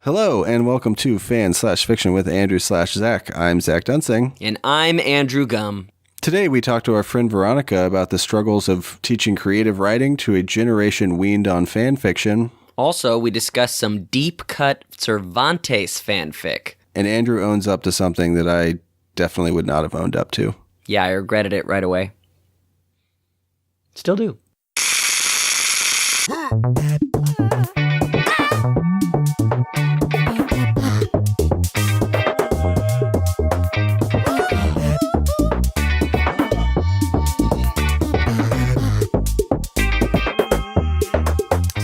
Hello, and welcome to Fan/Fiction with Andrew/Zach. I'm Zach Dunsing. And I'm Andrew Gum. Today we talked to our friend Veronica about the struggles of teaching creative writing to a generation weaned on fan fiction. Also, we discussed some deep-cut Cervantes fanfic. And Andrew owns up to something that I definitely would not have owned up to. Yeah, I regretted it right away. Still do.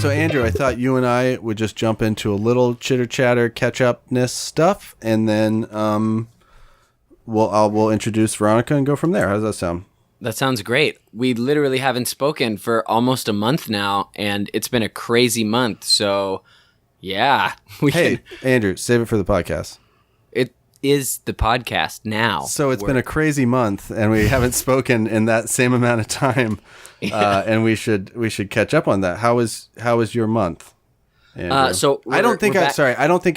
So, Andrew, I thought you and I would just jump into a little chitter-chatter, catch-upness stuff, and then we'll introduce Veronica and go from there. How does that sound? That sounds great. We literally haven't spoken for almost a month now, and it's been a crazy month, so yeah. Andrew, save it for the podcast. It is the podcast now. So it's been a crazy month, and we haven't spoken in that same amount of time. And we should catch up on that. How was your month, Andrew? I don't think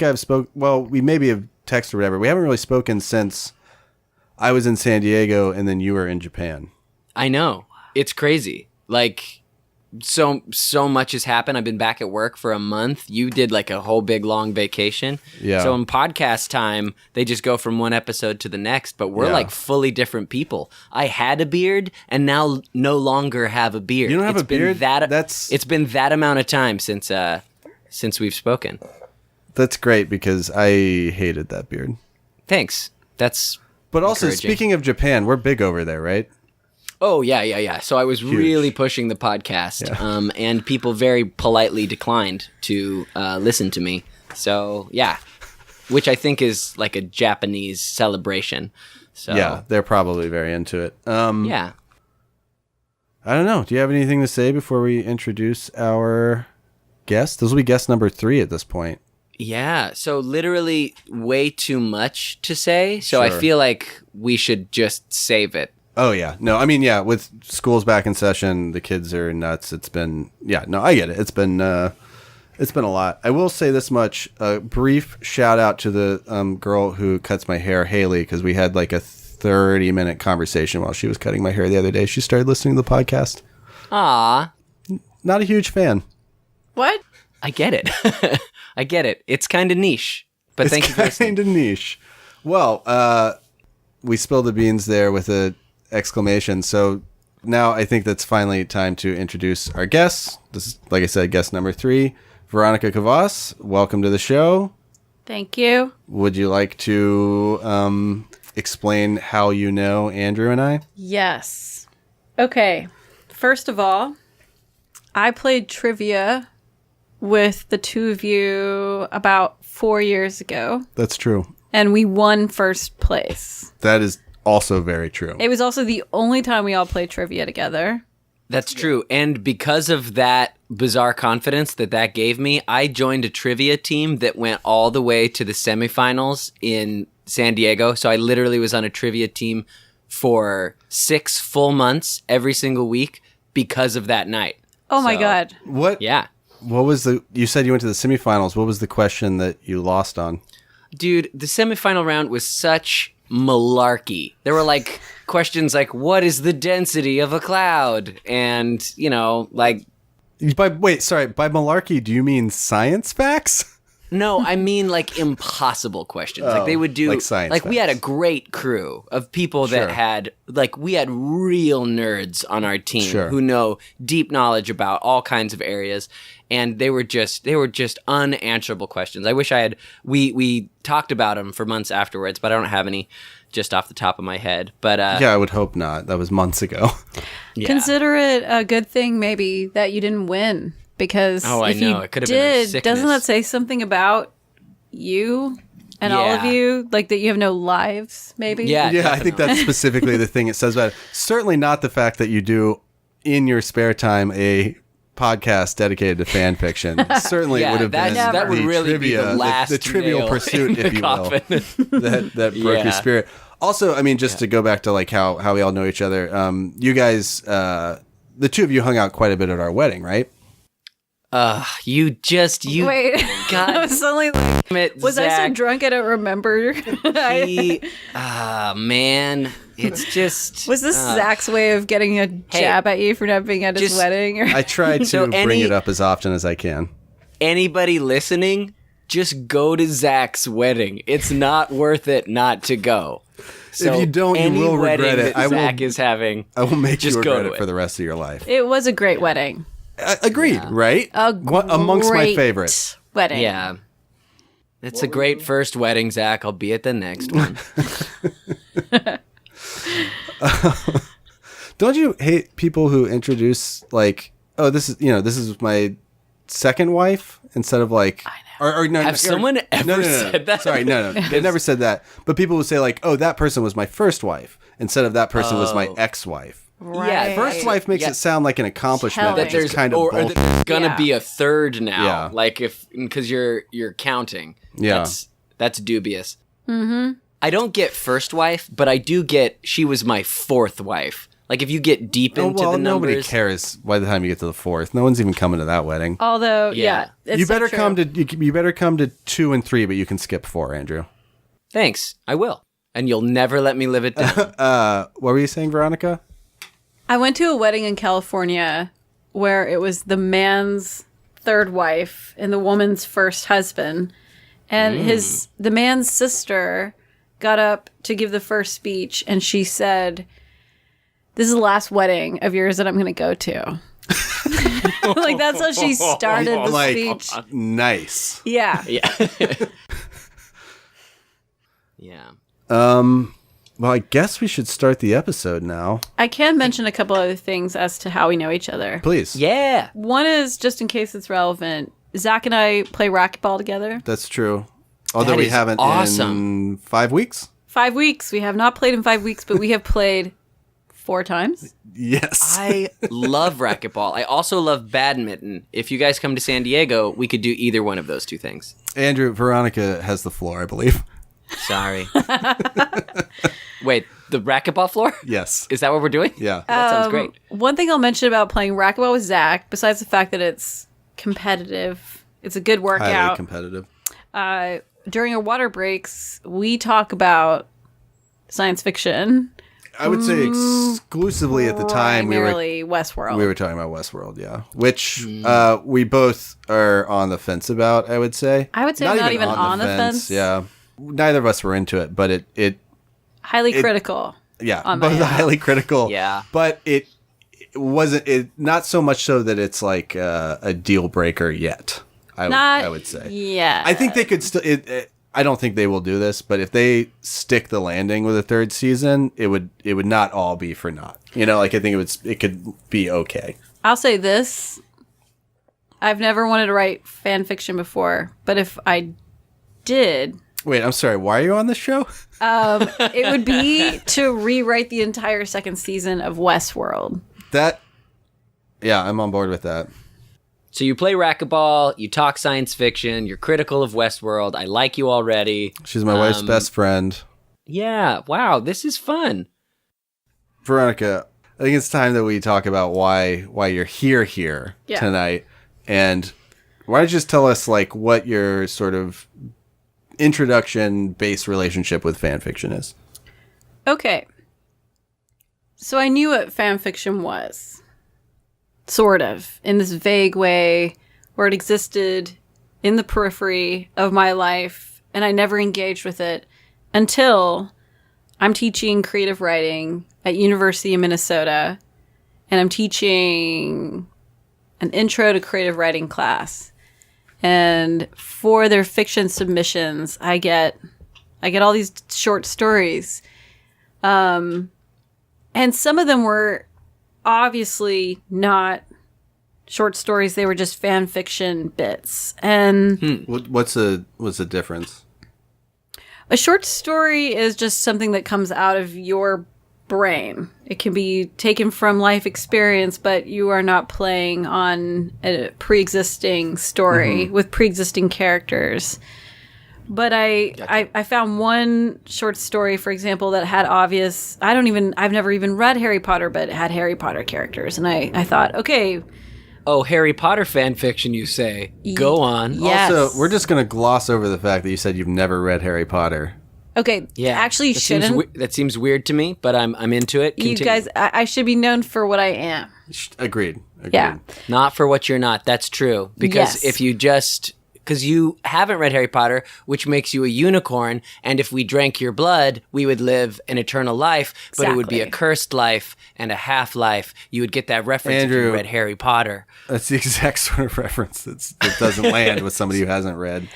I've spoke. Well, we maybe have texted or whatever. We haven't really spoken since I was in San Diego and then you were in Japan. I know, it's crazy. Like so much has happened. I've been back at work for a month. You did like a whole big long vacation. Yeah. So in podcast time, they just go from one episode to the next, but we're like fully different people. I had a beard and now no longer have a beard. You don't have a beard? It's been that amount of time since we've spoken. That's great because I hated that beard. Thanks. But also, speaking of Japan, we're big over there, right? Oh, yeah. So I was really pushing the podcast, and people very politely declined to listen to me. So, yeah, which I think is like a Japanese celebration. So yeah, they're probably very into it. Yeah. I don't know. Do you have anything to say before we introduce our guest? This will be guest number 3 at this point. Yeah, so literally way too much to say, so I feel like we should just save it. Oh, yeah. No, I mean, yeah, with school's back in session, the kids are nuts. It's been, I get it. It's been a lot. I will say this much, a brief shout out to the girl who cuts my hair, Haley, because we had like a 30-minute conversation while she was cutting my hair the other day. She started listening to the podcast. Aw. Not a huge fan. What? I get it. I get it. It's kind of niche, but thank you for listening. It's kind of niche. Well, we spilled the beans there with a exclamation. So now I think that's finally time to introduce our guests. This is, like I said, guest number 3, Veronica Kavass. Welcome to the show. Thank you. Would you like to explain how you know Andrew and I? Yes. Okay. First of all, I played trivia with the two of you about 4 years ago. That's true. And we won first place. That is also very true. It was also the only time we all played trivia together. That's true. And because of that bizarre confidence that gave me, I joined a trivia team that went all the way to the semifinals in San Diego. So I literally was on a trivia team for 6 full months every single week because of that night. Oh my God. What? Yeah. What was you said you went to the semifinals. What was the question that you lost on? Dude, the semifinal round was such malarkey. There were like questions like, what is the density of a cloud? And, like... By malarkey, do you mean science facts? No, I mean like impossible questions. Like they would do... Like science Like facts. we had a great crew of people that had... Like we had real nerds on our team who know deep knowledge about all kinds of areas. And they were just unanswerable questions. I wish I had... We talked about them for months afterwards, but I don't have any just off the top of my head. But yeah, I would hope not. That was months ago. Yeah. Consider it a good thing maybe that you didn't win. Because I if know. you It could have been a sickness. doesn't that say something about you and all of you? Like that you have no lives, maybe? Yeah, yeah, I think that's specifically the thing it says about it. Certainly not the fact that you do in your spare time a podcast dedicated to fan fiction. Certainly it would have been that would really trivia, be the last the trivial nail pursuit, in if the you coffin. will, that broke your spirit. Also, I mean, just to go back to like how we all know each other, you guys, the two of you hung out quite a bit at our wedding, right? You Wait. God, I was suddenly like, was Zach. I so drunk I don't remember? Man, it's just. Was this Zach's way of getting a jab at you for not being at his wedding? I try to bring it up as often as I can. Anybody listening, just go to Zach's wedding. It's not worth it not to go. So if you don't, you will regret it. Zach is having. I will make you regret it for the rest of your life. It was a great wedding. Agreed, right? Amongst my favorites. Wedding. Yeah. It's a great first wedding, Zach. I'll be at the next one. Don't you hate people who introduce like, oh, this is my second wife instead of like, I know. Or no, Have someone ever said that? Sorry, no. They've never said that. But people will say like, oh, that person was my first wife instead of that person was my ex-wife. Right. Yeah, First wife makes it sound like an accomplishment. That there's kind of or that there's gonna be a third now. Yeah. Like because you're counting. Yeah. That's dubious. Mm-hmm. I don't get first wife, but I do get she was my fourth wife. Like if you get deep into the numbers, nobody cares by the time you get to the fourth. No one's even coming to that wedding. Although, you better come to 2 and 3, but you can skip 4, Andrew. Thanks, I will, and you'll never let me live it down. What were you saying, Veronica? I went to a wedding in California where it was the man's third wife and the woman's first husband, and the man's sister got up to give the first speech, and she said, "This is the last wedding of yours that I'm going to go to." Like that's how she started the speech. Nice. Yeah. Yeah. Yeah. Well, I guess we should start the episode now. I can mention a couple other things as to how we know each other. Please. Yeah. One is, just in case it's relevant, Zach and I play racquetball together. That's true. Although we haven't in 5 weeks. 5 weeks. We have not played in 5 weeks, but we have played 4 times. Yes. I love racquetball. I also love badminton. If you guys come to San Diego, we could do either one of those two things. Andrew, Veronica has the floor, I believe. Sorry. Wait, the racquetball floor? Yes. Is that what we're doing? Yeah. That sounds great. One thing I'll mention about playing racquetball with Zach, besides the fact that it's competitive, it's a good workout. Highly competitive. During our water breaks, we talk about science fiction. I would say exclusively at the time primarily Westworld. We were talking about Westworld, yeah. Which we both are on the fence about, I would say. I would say not even on the fence. Yeah. Neither of us were into it, but it highly critical. Yeah, both highly critical. Yeah. But it wasn't not so much so that it's like a deal breaker yet. I would say. Yeah. I think they could still I don't think they will do this, but if they stick the landing with a third season, it would not all be for naught. You know, like I think it could be okay. I'll say this. I've never wanted to write fan fiction before, but if I did, wait, I'm sorry. Why are you on this show? it would be to rewrite the entire second season of Westworld. Yeah, I'm on board with that. So you play racquetball, you talk science fiction, you're critical of Westworld. I like you already. She's my wife's best friend. Yeah, wow, this is fun. Veronica, I think it's time that we talk about why you're here tonight. And why don't you just tell us like what your sort of introduction-based relationship with fan fiction is? Okay. So I knew what fan fiction was. Sort of. In this vague way where it existed in the periphery of my life and I never engaged with it until I'm teaching creative writing at University of Minnesota and I'm teaching an intro to creative writing class. And for their fiction submissions, I get all these short stories. And some of them were obviously not short stories. They were just fan fiction bits. And what's the difference? A short story is just something that comes out of your brain. It can be taken from life experience, but you are not playing on a pre-existing story with pre-existing characters. But I found one short story, for example, that had obvious... I've never even read Harry Potter, but it had Harry Potter characters. And I thought, okay, Oh, Harry Potter fan fiction, you say? Go on. Yes. Also, we're just going to gloss over the fact that you said you've never read Harry Potter. Okay, actually, you shouldn't. That seems weird to me, but I'm into it. Continue. You guys, I should be known for what I am. Agreed. Yeah. Not for what you're not. That's true. Because if you just... Because you haven't read Harry Potter, which makes you a unicorn, and if we drank your blood, we would live an eternal life, but it would be a cursed life and a half-life. You would get that reference if you read Harry Potter. That's the exact sort of reference that doesn't land with somebody who hasn't read.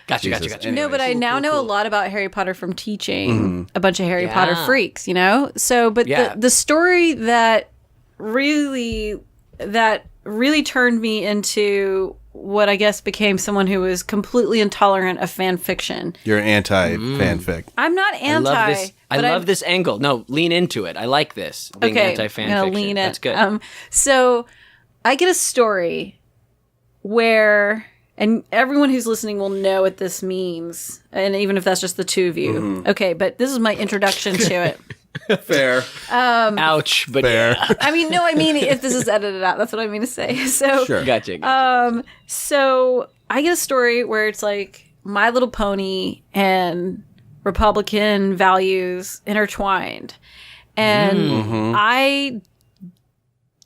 Gotcha. Anyways, no, but I now know a lot about Harry Potter from teaching a bunch of Harry Potter freaks, you know? So, but the story that really turned me into what I guess became someone who was completely intolerant of fan fiction. You're anti-fanfic. I'm not anti. I love this angle. No, lean into it. I like this. Being anti-fan fiction. Lean in. That's good. So I get a story where, and everyone who's listening will know what this means, and even if that's just the two of you. Okay, but this is my introduction to it. Fair. Ouch, but fair. I mean if this is edited out, that's what I mean to say. So sure. Gotcha. So I get a story where it's like My Little Pony and Republican values intertwined, and I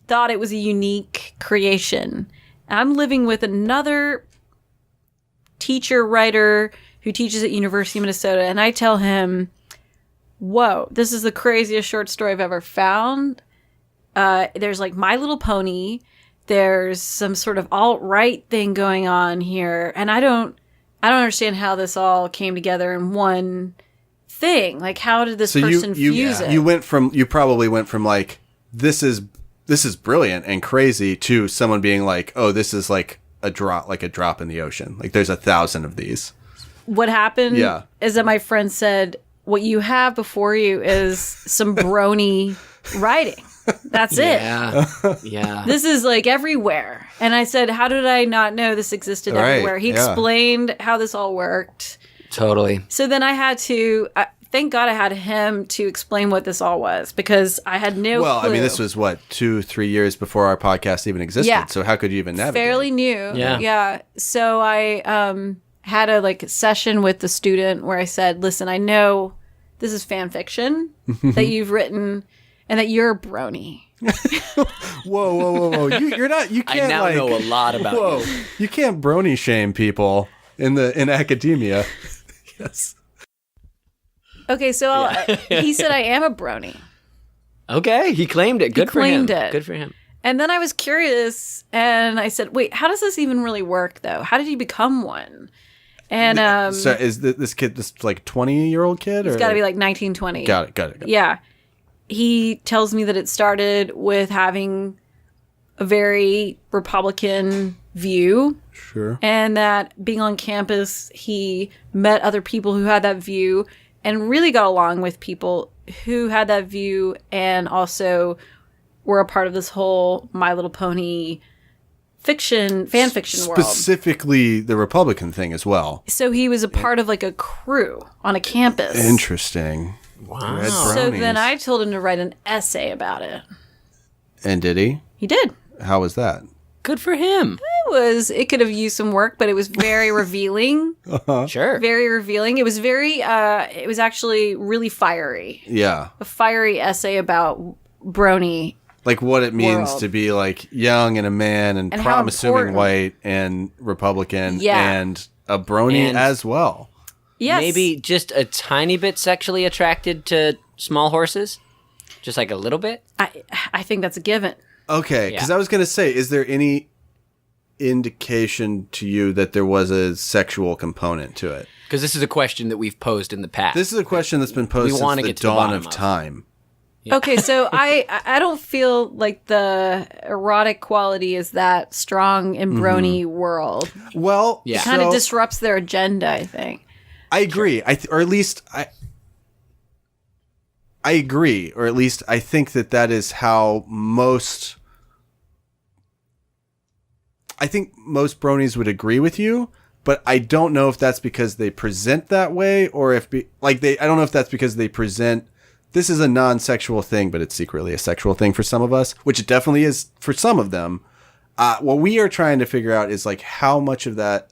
thought it was a unique creation. I'm living with another teacher writer who teaches at University of Minnesota, and I tell him, whoa, this is the craziest short story I've ever found. There's like My Little Pony. There's some sort of alt-right thing going on here. And I don't understand how this all came together in one thing. Like, how did this person fuse it? You probably went from like, this is brilliant and crazy to someone being like, oh, this is like a drop in the ocean. Like there's 1,000 of these. What happened is that my friend said, what you have before you is some brony writing. That's it. Yeah. This is like everywhere. And I said, how did I not know this existed everywhere? He explained how this all worked. Totally. So then I had to, thank God I had him to explain what this all was, because I had no clue. I mean, this was 2-3 years before our podcast even existed. Yeah. So how could you even navigate? Fairly new. Yeah. So I had a session with the student where I said, listen, I know this is fan fiction that you've written and that you're a brony. Whoa. You're not, you can't I now know a lot about you. You can't brony shame people in academia. Yes. Okay, so he said I am a brony. Okay, he claimed it. Good for him. Good for him. And then I was curious and I said, wait, how does this even really work though? How did you become one? And so is this kid this like 20-year-old kid? He's got to be like 19, 20. Got it. Yeah. He tells me that it started with having a very Republican view. Sure. And that being on campus, he met other people who had that view and really got along with people who had that view and also were a part of this whole My Little Pony fan fiction world. Specifically the Republican thing as well. So he was a part of like a crew on a campus. Interesting. Wow. So then I told him to write an essay about it. And did he? He did. How was that? Good for him. It could have used some work, but it was very revealing. Sure. Very revealing. It was it was actually really fiery. Yeah. A fiery essay about brony. Like what it means to be like young and a man and assuming white and Republican and a brony as well. Yes. Maybe just a tiny bit sexually attracted to small horses? Just like a little bit? I think that's a given. Okay, because I was going to say, is there any indication to you that there was a sexual component to it? Because this is a question that we've posed in the past. This is a question that's been posed since the dawn of time. Yeah. Okay, so I don't feel like the erotic quality is that strong in brony world. Well, it kind of disrupts their agenda, I think. I agree. Or at least I agree, or at least I think that is how most bronies would agree with you, but I don't know if that's because they present that way or I don't know if that's because they present this is a non-sexual thing, but it's secretly a sexual thing for some of us, which it definitely is for some of them. what we are trying to figure out is like how much of that.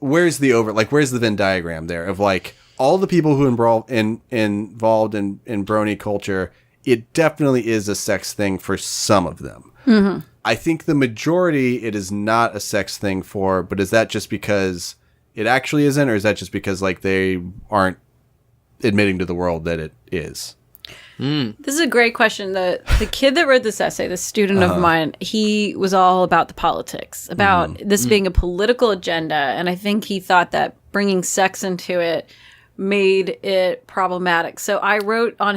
Where's the Venn diagram there of like all the people who involved in brony culture? It definitely is a sex thing for some of them. Mm-hmm. I think the majority it is not a sex thing for, but is that just because it actually isn't, or is that just because like they aren't admitting to the world that it is? This is a great question. The kid that wrote this essay, the student of mine, he was all about the politics, about this being a political agenda, and I think he thought that bringing sex into it made it problematic. So I wrote on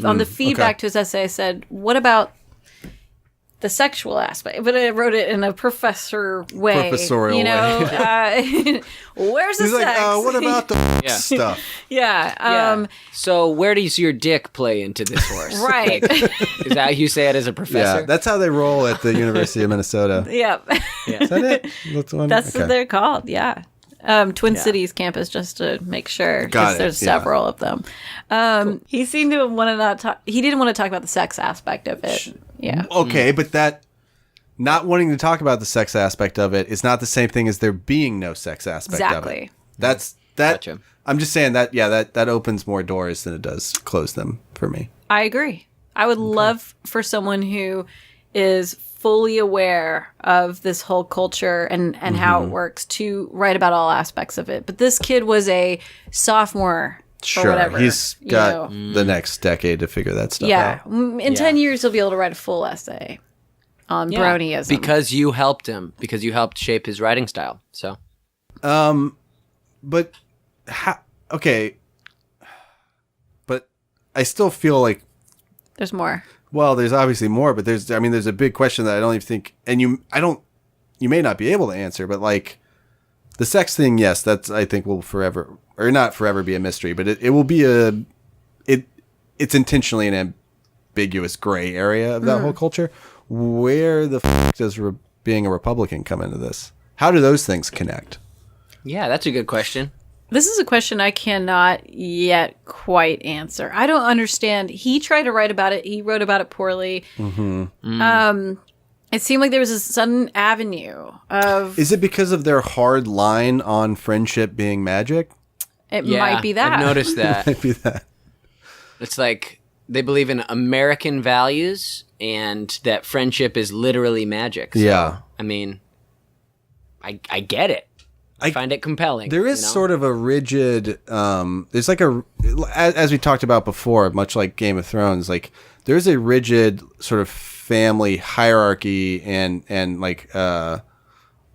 on the feedback to his essay, I said, what about the sexual aspect? But I wrote it in a professorial way. Where's the sex? Like, what about the stuff? Yeah. So where does your dick play into this horse? Right. Like, is that how you say it as a professor? Yeah, that's how they roll at the University of Minnesota. Yep. Is that it? That's what they're called, yeah. Twin Cities campus, just to make sure, because there's several of them. He seemed to he didn't want to talk about the sex aspect of it. Yeah. Okay, but that not wanting to talk about the sex aspect of it is not the same thing as there being no sex aspect of it. That's that. Gotcha. I'm just saying that. Yeah, that opens more doors than it does close them for me. I agree. I would love for someone who is fully aware of this whole culture and how it works to write about all aspects of it. But this kid was a sophomore. Sure, or whatever, he's got the next decade to figure that stuff out. In 10 years, he'll be able to write a full essay on bronyism. Because you helped him. Because you helped shape his writing style. So, but okay, but I still feel like there's more. Well, there's obviously more, but there's a big question that I don't even think, and you may not be able to answer, but like the sex thing, yes, that's I think will forever. Or not forever be a mystery, but it will be it's intentionally an ambiguous gray area of that whole culture. Where the does being a Republican come into this? How do those things connect? Yeah, that's a good question. This is a question I cannot yet quite answer. I don't understand. He tried to write about it. He wrote about it poorly. It seemed like there was a sudden avenue of... Is it because of their hard line on friendship being magic? It might be that. I've noticed that. It might be that. It's like they believe in American values and that friendship is literally magic. So, yeah. I mean, I get it. I find it compelling. There is sort of a rigid, there's like as we talked about before, much like Game of Thrones, like there's a rigid sort of family hierarchy and like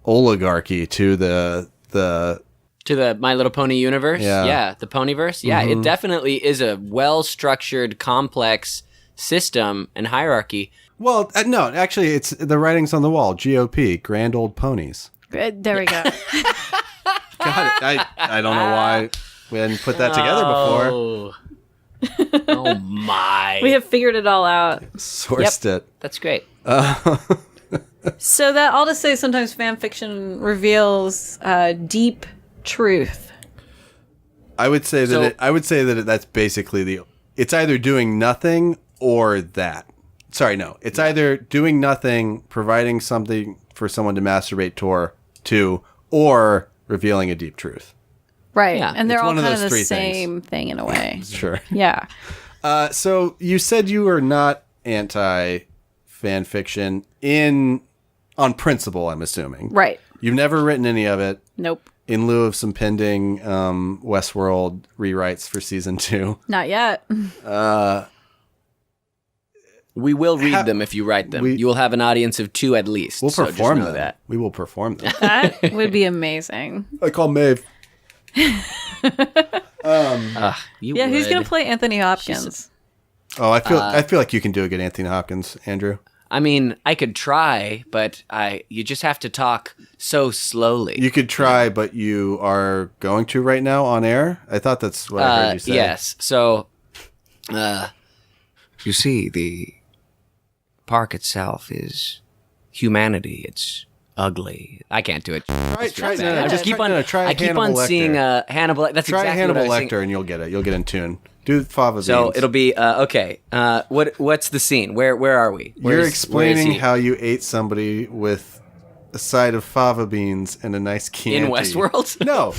oligarchy to the My Little Pony universe. Yeah, the Ponyverse. Yeah, it definitely is a well-structured, complex system and hierarchy. Well, no, actually, it's the writing's on the wall. GOP, Grand Old Ponies. There we go. God, I don't know why we hadn't put that together before. Oh my. We have figured it all out. Sourced it. That's great. So that all to say, sometimes fan fiction reveals deep truth. I would say that that's basically it's either doing nothing or that. Sorry, no. It's either doing nothing, providing something for someone to masturbate to, or revealing a deep truth. Right. Yeah. And they're all kind of the same thing in a way. Sure. Yeah. So you said you were not anti-fan fiction on principle, I'm assuming. Right. You've never written any of it. Nope. In lieu of some pending Westworld rewrites for season 2. Not yet. We will read them if you write them. You will have an audience of 2 at least. We'll perform them. That. We will perform them. That would be amazing. I call Maeve. Who's going to play Anthony Hopkins? I feel like you can do a good Anthony Hopkins, Andrew. I mean, I could try, but you just have to talk so slowly. You could try, but you are going to right now on air? I thought that's what I heard you say. Yes. So, you see, the park itself is humanity. It's ugly. I can't do it. I keep on seeing Hannibal. That's try exactly Hannibal what I was Lecter, and you'll get it. You'll get in tune. Do fava beans. So it'll be okay. What's the scene? Where are we? You're explaining how you ate somebody with a side of fava beans and a nice Chianti. In Westworld? No.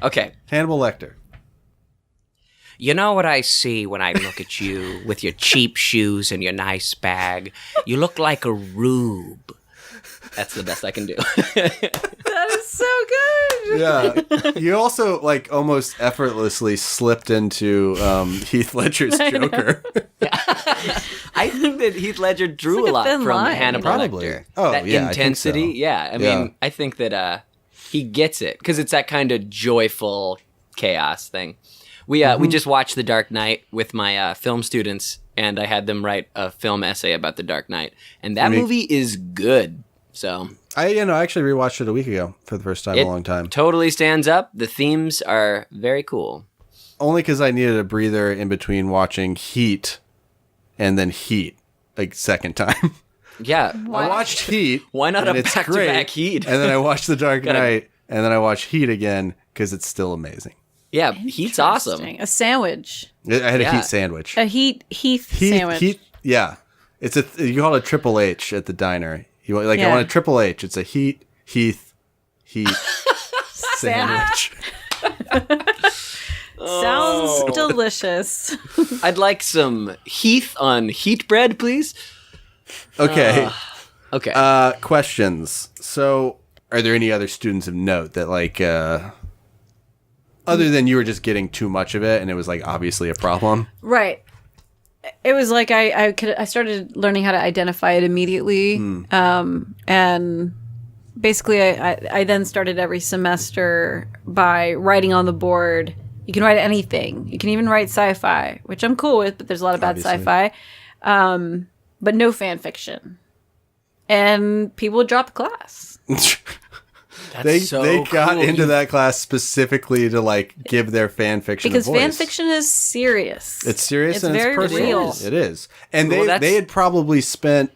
Okay. Hannibal Lecter. You know what I see when I look at you with your cheap shoes and your nice bag? You look like a rube. That's the best I can do. That is so good. Yeah. You also like almost effortlessly slipped into Heath Ledger's Joker. I think that Heath Ledger drew like a lot from line. Hannibal Lecter. Oh, that yeah, intensity. I think so. Yeah. I mean, I think that he gets it because it's that kind of joyful chaos thing. We just watched The Dark Knight with my film students, and I had them write a film essay about The Dark Knight, and that movie is good. So I actually rewatched it a week ago for the first time in a long time. Totally stands up. The themes are very cool. Only because I needed a breather in between watching Heat and then Heat, like second time. Yeah, I watched Heat. Why not a back-to-back Heat? And then I watched The Dark Knight, and then I watched Heat again because it's still amazing. Yeah, Heat's awesome. A sandwich. I had a Heat sandwich. A Heath sandwich. Heat, yeah. You call it a Triple H at the diner. I want a Triple H. It's a Heat sandwich. Sounds delicious. I'd like some Heath on Heat bread, please. Okay. Okay. Questions. So, are there any other students of note that other than you were just getting too much of it and it was like obviously a problem? Right. It was like I started learning how to identify it immediately, and basically I then started every semester by writing on the board. You can write anything. You can even write sci-fi, which I'm cool with, but there's a lot of bad sci-fi. But no fan fiction, and people would drop the class. They got into that class specifically to give their fan fiction because a voice. fan fiction is serious. It's serious and very it's personal. real. It is. And they had probably spent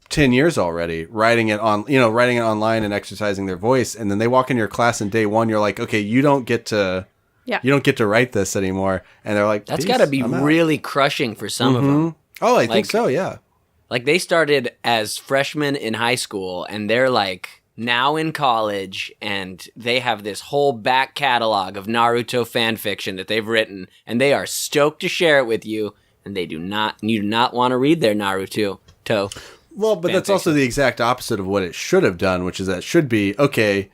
10 years already writing it online and exercising their voice, and then they walk in your class and day one you're like, "Okay, you don't get to write this anymore." And they're like, "That's got to be really crushing for some of them." Oh, I think so, yeah. Like they started as freshmen in high school and they're now in college, and they have this whole back catalog of Naruto fan fiction that they've written, and they are stoked to share it with you, and you do not want to read their Naruto. Well, but that's also the exact opposite of what it should have done, which is that it should be, okay,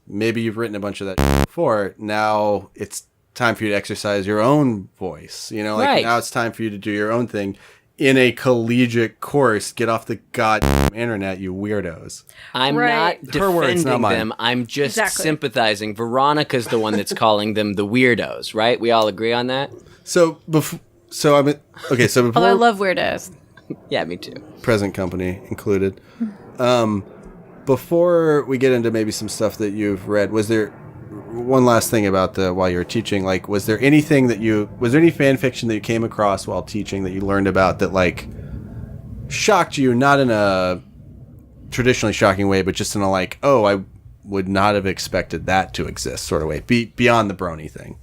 maybe you've written a bunch of that before, now it's time for you to exercise your own voice. Now it's time for you to do your own thing. In a collegiate course, get off the goddamn internet, you weirdos. I'm not defending them. I'm just sympathizing. Veronica's the one that's calling them the weirdos, right? We all agree on that? So before Although I love weirdos. Yeah, me too. Present company included. Before we get into maybe some stuff that you've read, was there one last thing about while you were teaching, was there any fan fiction that you came across while teaching that you learned about that shocked you, not in a traditionally shocking way, but just in a I would not have expected that to exist sort of way, beyond the brony thing?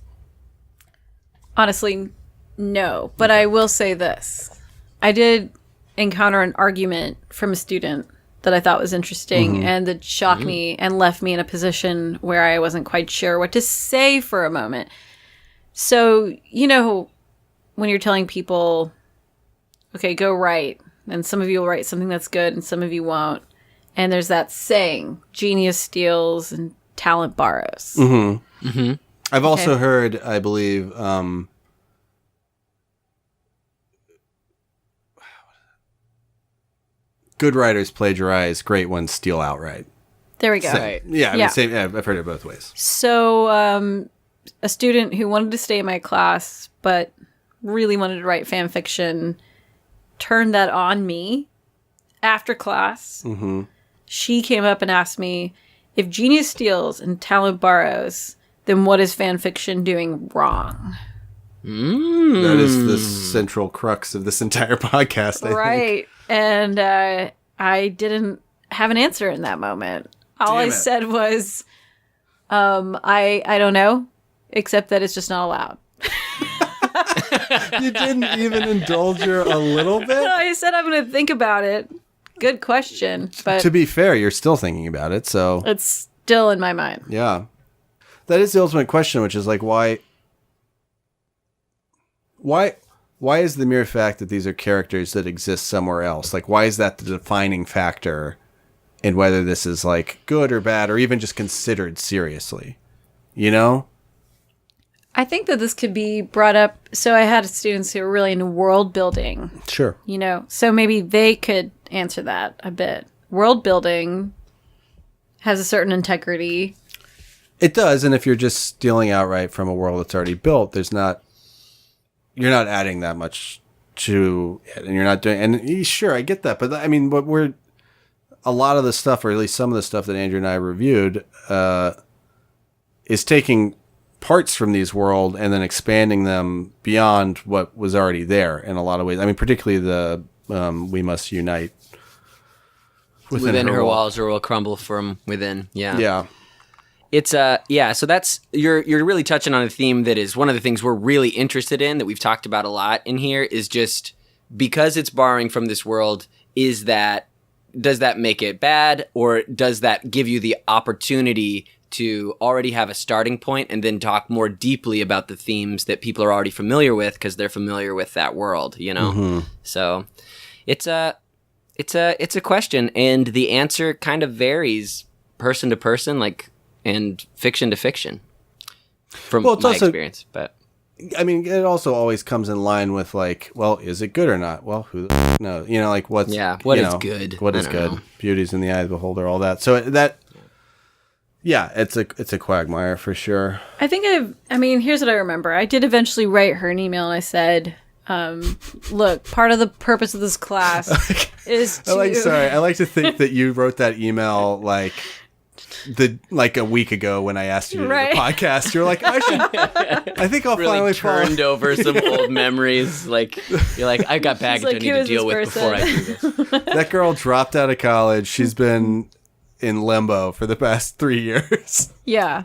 Honestly, no. But I will say this. I did encounter an argument from a student that I thought was interesting and that shocked me and left me in a position where I wasn't quite sure what to say for a moment. So, when you're telling people, okay, go write, and some of you will write something that's good and some of you won't. And there's that saying, genius steals and talent borrows. Mm-hmm. Mm-hmm. I've also heard, I believe, good writers plagiarize, great ones steal outright. There we go. Right. Yeah, I've heard it both ways. So, a student who wanted to stay in my class, but really wanted to write fan fiction, turned that on me after class. Mm-hmm. She came up and asked me, if genius steals and talent borrows, then what is fan fiction doing wrong? That is the central crux of this entire podcast, I think. Right. And I didn't have an answer in that moment. All I said was, I don't know. except that it's just not allowed. You didn't even indulge her a little bit? I said I'm going to think about it. Good question. But to be fair, you're still thinking about it, so... It's still in my mind. Yeah. That is the ultimate question, which is like, why is the mere fact that these are characters that exist somewhere else? Like, why is that the defining factor in whether this is, like, good or bad, or even just considered seriously? You know? I think that this could be brought up. So I had students who were really into world building. Sure. You know, so maybe they could answer that a bit. World building has a certain integrity. It does, and if you're just stealing outright from a world that's already built, you're not adding that much to it, and you're not doing. And sure, I get that, but I mean, a lot of the stuff, or at least some of the stuff that Andrew and I reviewed, is taking parts from these world and then expanding them beyond what was already there in a lot of ways. I mean, particularly the we must unite within her walls or will crumble from within. Yeah. Yeah. It's so that's you're really touching on a theme that is one of the things we're really interested in, that we've talked about a lot in here, is just because it's borrowing from this world, does that make it bad, or does that give you the opportunity to already have a starting point and then talk more deeply about the themes that people are already familiar with because they're familiar with that world, you know? Mm-hmm. So it's a question, and the answer kind of varies person to person, and fiction to fiction from my experience. But I mean, it also always comes in line with is it good or not? Well, who the knows? You know, what is good? What is good? Know. Beauty's in the eye of the beholder, all that. So that... Yeah, it's a quagmire for sure. I think here's what I remember. I did eventually write her an email, and I said, look, part of the purpose of this class is to... I like to think that you wrote that email a week ago when I asked you to do the podcast. You're like, I think I'll really finally turned over some old memories. You're like, I got baggage I need to deal with before I do this. That girl dropped out of college. She's been in limbo for the past 3 years. Yeah.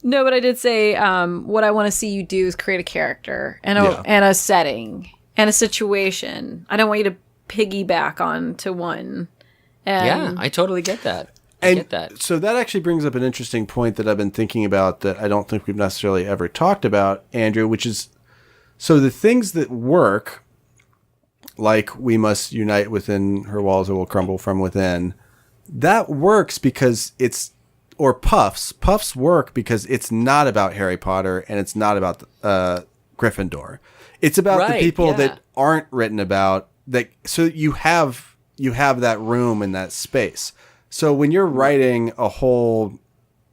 No, but I did say what I want to see you do is create a character and a setting and a situation. I don't want you to piggyback onto one. Yeah, I totally get that. I get that. So that actually brings up an interesting point that I've been thinking about that I don't think we've necessarily ever talked about, Andrew, which is, so the things that work, like we must unite within her walls or will crumble from within, that works because Puffs work because it's not about Harry Potter and it's not about Gryffindor. It's about the people that aren't written about, that. So you have that room and that space. So when you're writing a whole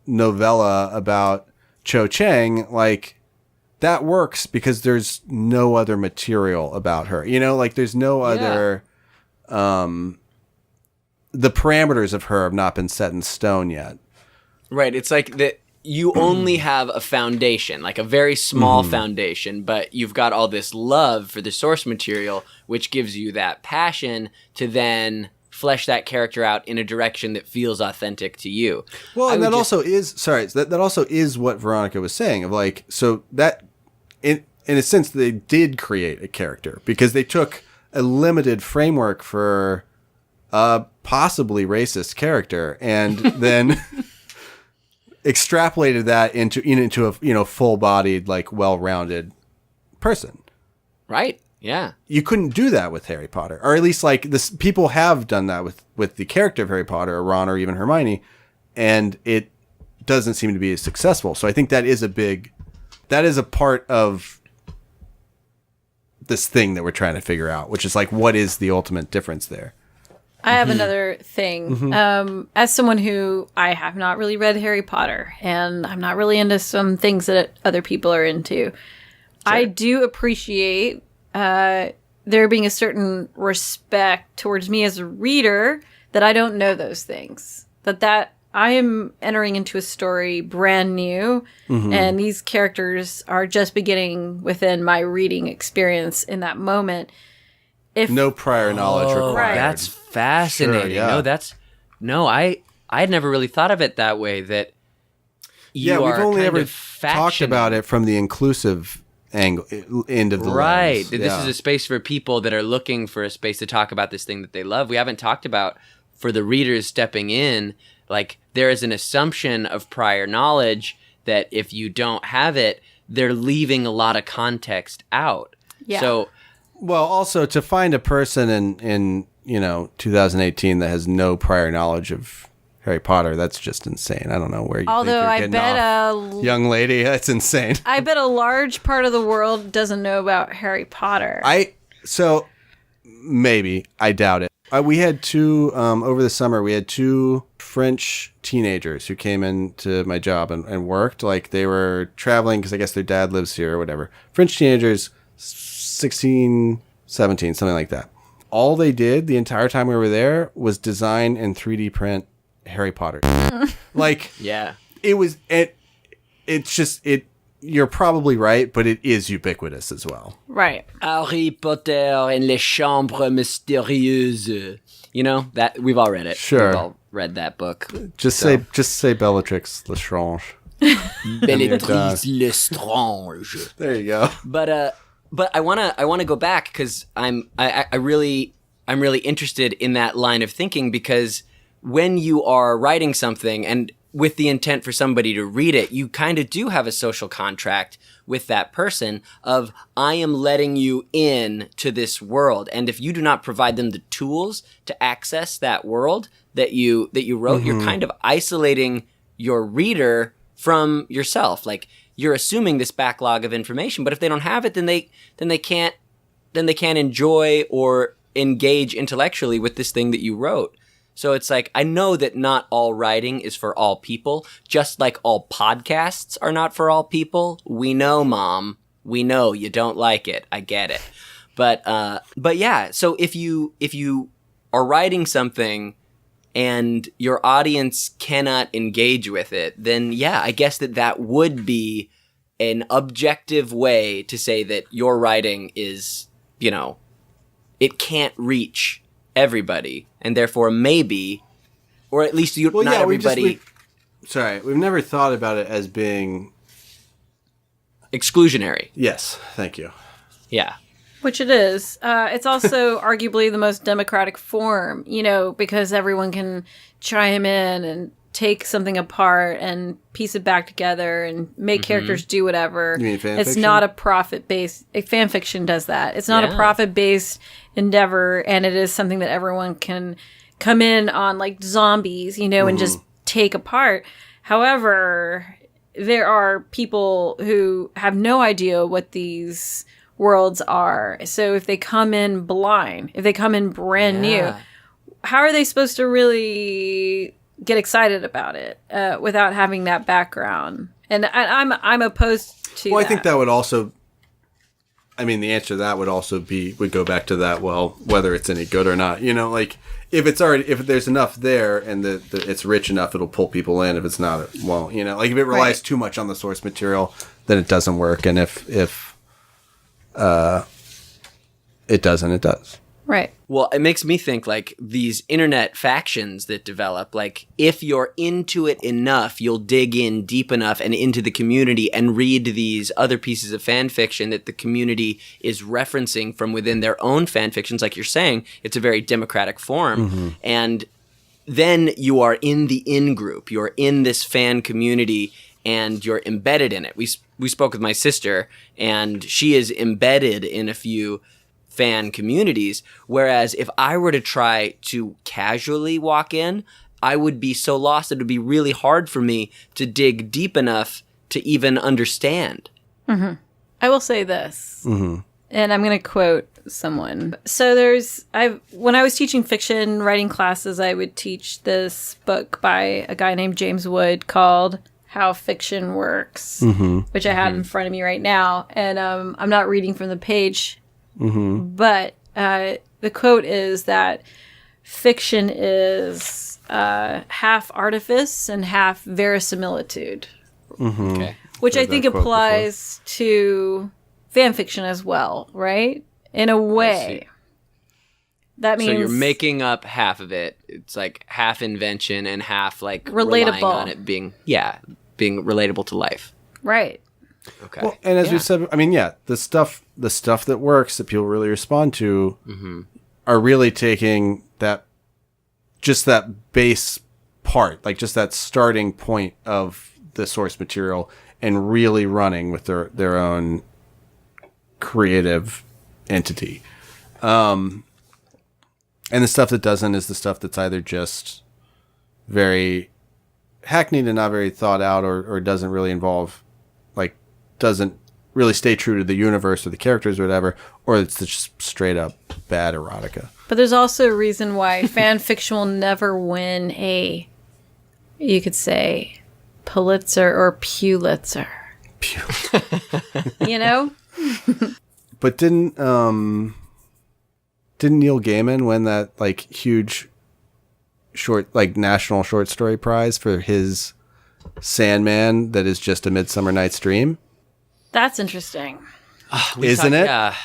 novella about Cho Chang, that works because there's no other material about her. You know, there's no other... the parameters of her have not been set in stone yet. Right. It's like that you only have a foundation, a very small foundation, but you've got all this love for the source material, which gives you that passion to then flesh that character out in a direction that feels authentic to you. Well, and that also is what Veronica was saying, of so that in a sense they did create a character because they took a limited framework for a possibly racist character and then extrapolated that into a full-bodied, well-rounded person. Right. Yeah. You couldn't do that with Harry Potter, or at least people have done that with the character of Harry Potter, or Ron, or even Hermione, and it doesn't seem to be as successful. So I think that is a part of this thing that we're trying to figure out, which is what is the ultimate difference there? I have another thing. As someone who I have not really read Harry Potter, and I'm not really into some things that other people are into, sure. I do appreciate there being a certain respect towards me as a reader that I don't know those things. That I am entering into a story brand new, and these characters are just beginning within my reading experience in that moment. No prior knowledge required. Right. That's fascinating. Sure, yeah. I had never really thought of it that way. That we've only ever talked about it from the inclusive end of the lens. This is a space for people that are looking for a space to talk about this thing that they love. We haven't talked about, for the readers stepping in, like, there is an assumption of prior knowledge that if you don't have it, they're leaving a lot of context out. Yeah. So, well, also to find a person in 2018 that has no prior knowledge of Harry Potter, that's just insane. I don't know where you think you're getting off. Young lady, that's insane. I bet a large part of the world doesn't know about Harry Potter. So maybe. I doubt it. We had two, over the summer, we had two French teenagers who came into my job and worked. Like, they were traveling because I guess their dad lives here or whatever. French teenagers, 16, 17, something like that. All they did the entire time we were there was design and 3D print Harry Potter. Like, yeah, it's just you're probably right, but it is ubiquitous as well. Right. Harry Potter and les chambres mystérieuses. You know, that we've all read it. Sure. We've all read that book. Just say Bellatrix Lestrange. Bellatrix Lestrange. There you go. But I wanna go back because I'm really interested in that line of thinking, because when you are writing something and with the intent for somebody to read it, you kind of do have a social contract with that person of, I am letting you in to this world. And if you do not provide them the tools to access that world that you wrote, you're kind of isolating your reader from yourself. Like, you're assuming this backlog of information, but if they don't have it, then they can't enjoy or engage intellectually with this thing that you wrote. So it's like, I know that not all writing is for all people, just like all podcasts are not for all people. We know, Mom. We know you don't like it. I get it. But yeah, so if you are writing something and your audience cannot engage with it, then yeah, I guess that would be an objective way to say that your writing is, it can't reach everybody, and therefore maybe, or at least everybody. We've never thought about it as being exclusionary. Yes, thank you. Yeah. Which it is. It's also arguably the most democratic form, because everyone can chime in and take something apart and piece it back together and make characters do whatever. You mean fan it's fiction? Not a profit-based... fan fiction does that. It's not a profit-based endeavor, and it is something that everyone can come in on, like zombies, and just take apart. However, there are people who have no idea what these worlds are. So if they come in blind, if they come in brand new, how are they supposed to really get excited about it without having that background? And I'm opposed to that. I think that would also, the answer to that would go back to that, whether it's any good or not. Like, if there's enough there and it's rich enough, it'll pull people in. If it's not, it won't. Like, if it relies too much on the source material, then it doesn't work. And if it doesn't, it does. Right. Well, it makes me think, like, these internet factions that develop, like, if you're into it enough, you'll dig in deep enough and into the community and read these other pieces of fan fiction that the community is referencing from within their own fan fictions. Like you're saying, it's a very democratic form. And then you are in the in-group. You're in this fan community and you're embedded in it. We spoke with my sister, and she is embedded in a few fan communities, whereas if I were to try to casually walk in, I would be so lost that it would be really hard for me to dig deep enough to even understand. I will say this, and I'm going to quote someone. So when I was teaching fiction writing classes, I would teach this book by a guy named James Wood called How Fiction Works, which I have in front of me right now. And I'm not reading from the page, but the quote is that fiction is half artifice and half verisimilitude. Okay. Which I think applies to fan fiction as well, right? In a way. That means... So you're making up half of it. It's like half invention and half like relatable. relying on it being being relatable to life. Right. Okay. Well, and as we said, I mean, the stuff that works that people really respond to are really taking that base part, like just that starting point of the source material and really running with their own creative entity. And the stuff that doesn't is the stuff that's either just very hackneyed and not very thought out, or doesn't really involve, like, doesn't really stay true to the universe or the characters or whatever, or it's just straight up bad erotica. But there's also a reason why fan fiction will never win a, you could say, Pulitzer or Pulitzer. You know? But didn't Neil Gaiman win that like huge national short story prize for his Sandman that is just a Midsummer Night's Dream? That's interesting. Isn't it? Yeah.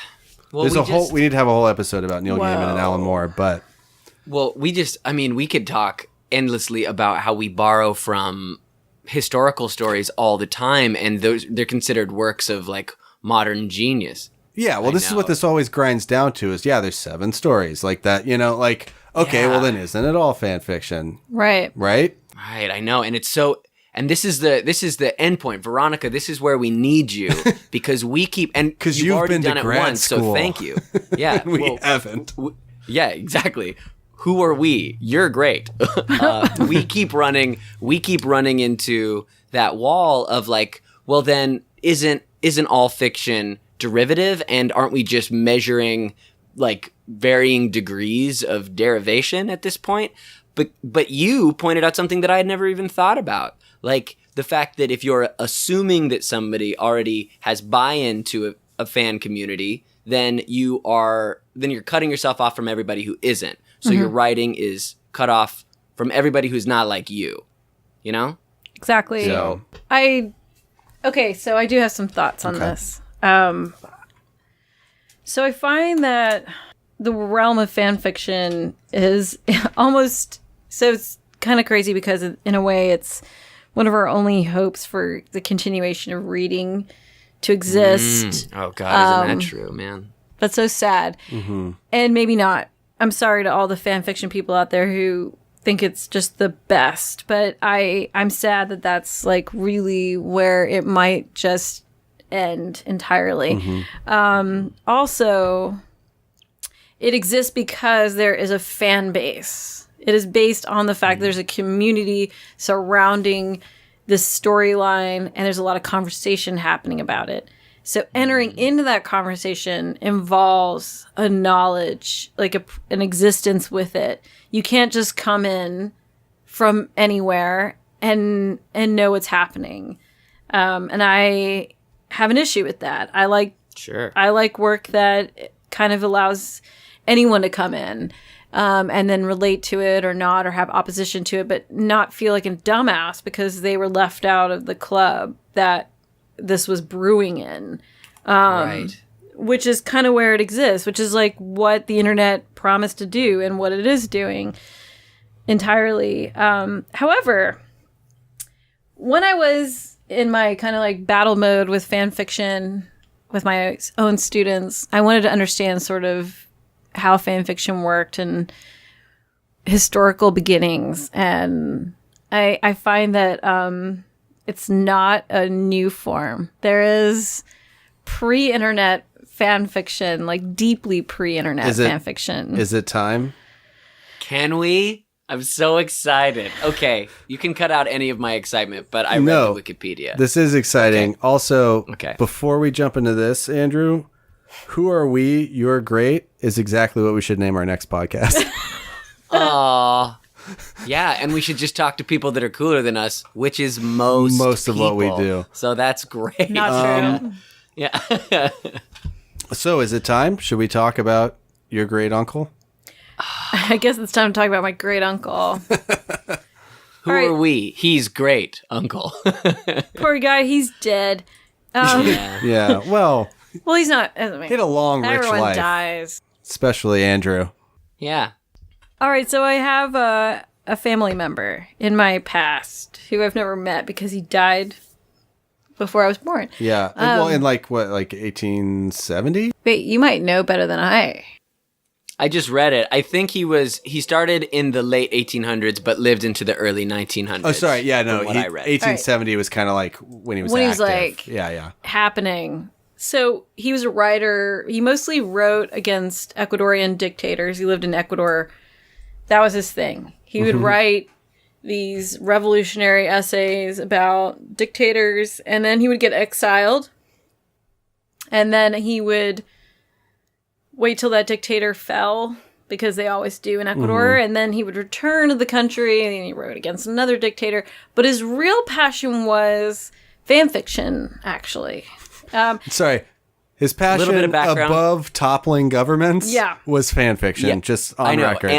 Well, we need to have a whole episode about Neil Gaiman and Alan Moore, but we could talk endlessly about how we borrow from historical stories all the time, and they're considered works of like modern genius. Yeah, well, this is what this always grinds down to is, there's 7 stories like that, like, okay, well then isn't it all fan fiction? Right. Right, I know. And it's so, and this is the end point. Veronica, this is where we need you, because we keep, and because you've already been done to it grad once, school. so thank you. Yeah. we haven't. Yeah, exactly. Who are we? You're great. We keep running into that wall of like, well then isn't all fiction derivative, and aren't we just measuring like varying degrees of derivation at this point? But you pointed out something that I had never even thought about, like the fact that if you're assuming that somebody already has buy-in to a fan community, then you're cutting yourself off from everybody who isn't. So your writing is cut off from everybody who's not like you, you know? Exactly. So I do have some thoughts on this. So I find that the realm of fan fiction is almost, so it's kind of crazy because in a way it's one of our only hopes for the continuation of reading to exist. Oh God, isn't that true, man? That's so sad. Mm-hmm. And maybe not. I'm sorry to all the fan fiction people out there who think it's just the best, but I'm sad that that's like really where it might just end entirely. Mm-hmm. Also, it exists because there is a fan base. It is based on the fact there's a community surrounding this storyline, and there's a lot of conversation happening about it. So entering into that conversation involves a knowledge, like an existence with it. You can't just come in from anywhere and know what's happening. And I have an issue with that. I like work that kind of allows anyone to come in and then relate to it or not, or have opposition to it, but not feel like a dumbass because they were left out of the club that this was brewing in. Right. Which is kind of where it exists, which is like what the internet promised to do and what it is doing entirely. However, when I was in my kind of like battle mode with fan fiction with my own students, I wanted to understand sort of how fan fiction worked and historical beginnings. And I find that it's not a new form. There is pre-internet fan fiction, like deeply pre-internet fan fiction. Is it time? Can we? I'm so excited. Okay, you can cut out any of my excitement, but I read the Wikipedia. This is exciting. Okay. Also, before we jump into this, Andrew, who are we? You're great is exactly what we should name our next podcast. Aww. Yeah, and we should just talk to people that are cooler than us, which is most of people. what we do. So that's great. Not true. Yeah. So is it time? Should we talk about your great uncle? I guess it's time to talk about my great uncle. Who are we? He's great, uncle. Poor guy, he's dead. Yeah. Well, he's not. He had a long, rich everyone life. Dies. Especially Andrew. Yeah. All right, so I have a family member in my past who I've never met because he died before I was born. Yeah. Well, in like 1870? Wait, you might know better than I. I just read it. I think he started in the late 1800s, but lived into the early 1900s. Oh, sorry. Yeah, no. What I read. 1870 was kind of like when he was when active. He was like yeah. happening. So he was a writer. He mostly wrote against Ecuadorian dictators. He lived in Ecuador. That was his thing. He would write these revolutionary essays about dictators, and then he would get exiled. And then he would wait till that dictator fell, because they always do in Ecuador, and then he would return to the country, and he wrote against another dictator. But his real passion was fan fiction, actually. Sorry. His passion above toppling governments was fan fiction, just on record.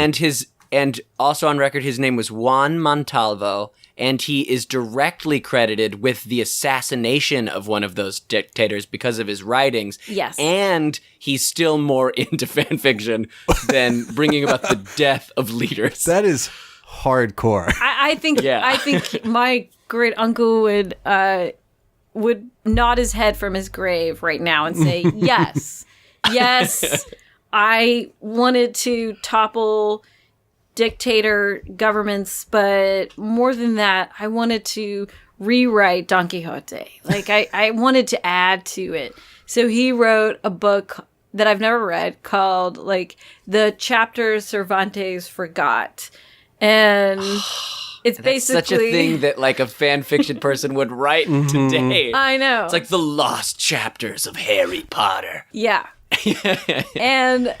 And also on record, his name was Juan Montalvo, and he is directly credited with the assassination of one of those dictators because of his writings. Yes. And he's still more into fan fiction than bringing about the death of leaders. That is hardcore. I think my great uncle would nod his head from his grave right now and say, yes, I wanted to topple dictator governments, but more than that, I wanted to rewrite Don Quixote. Like, I wanted to add to it. So he wrote a book that I've never read called, like, The Chapters Cervantes Forgot. And it's basically such a thing that, like, a fan fiction person would write today. I know. It's like the lost chapters of Harry Potter. Yeah. And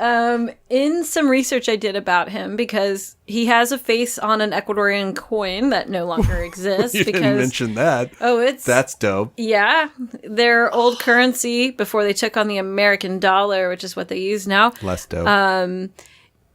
in some research I did about him, because he has a face on an Ecuadorian coin that no longer exists. You didn't mention that. Oh, that's dope. Yeah, their old currency before they took on the American dollar, which is what they use now. Less dope.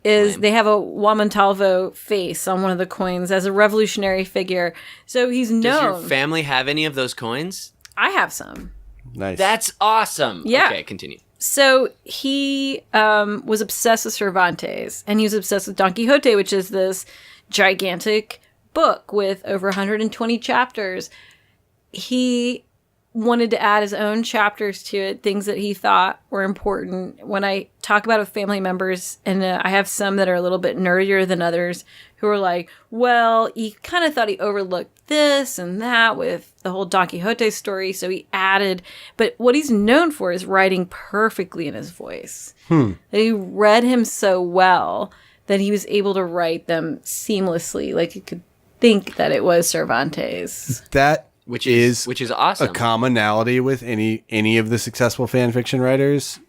They have a Juan Montalvo face on one of the coins as a revolutionary figure. So he's known. Does your family have any of those coins? I have some. Nice. That's awesome. Yeah. Okay, continue. So he was obsessed with Cervantes, and he was obsessed with Don Quixote, which is this gigantic book with over 120 chapters. He wanted to add his own chapters to it, things that he thought were important. When I talk about it with family members, and I have some that are a little bit nerdier than others, who are like, well, he kind of thought he overlooked this and that with the whole Don Quixote story, so he added. But what he's known for is writing perfectly in his voice. He read him so well that he was able to write them seamlessly, like you could think that it was Cervantes. Which is awesome. A commonality with any of the successful fan fiction writers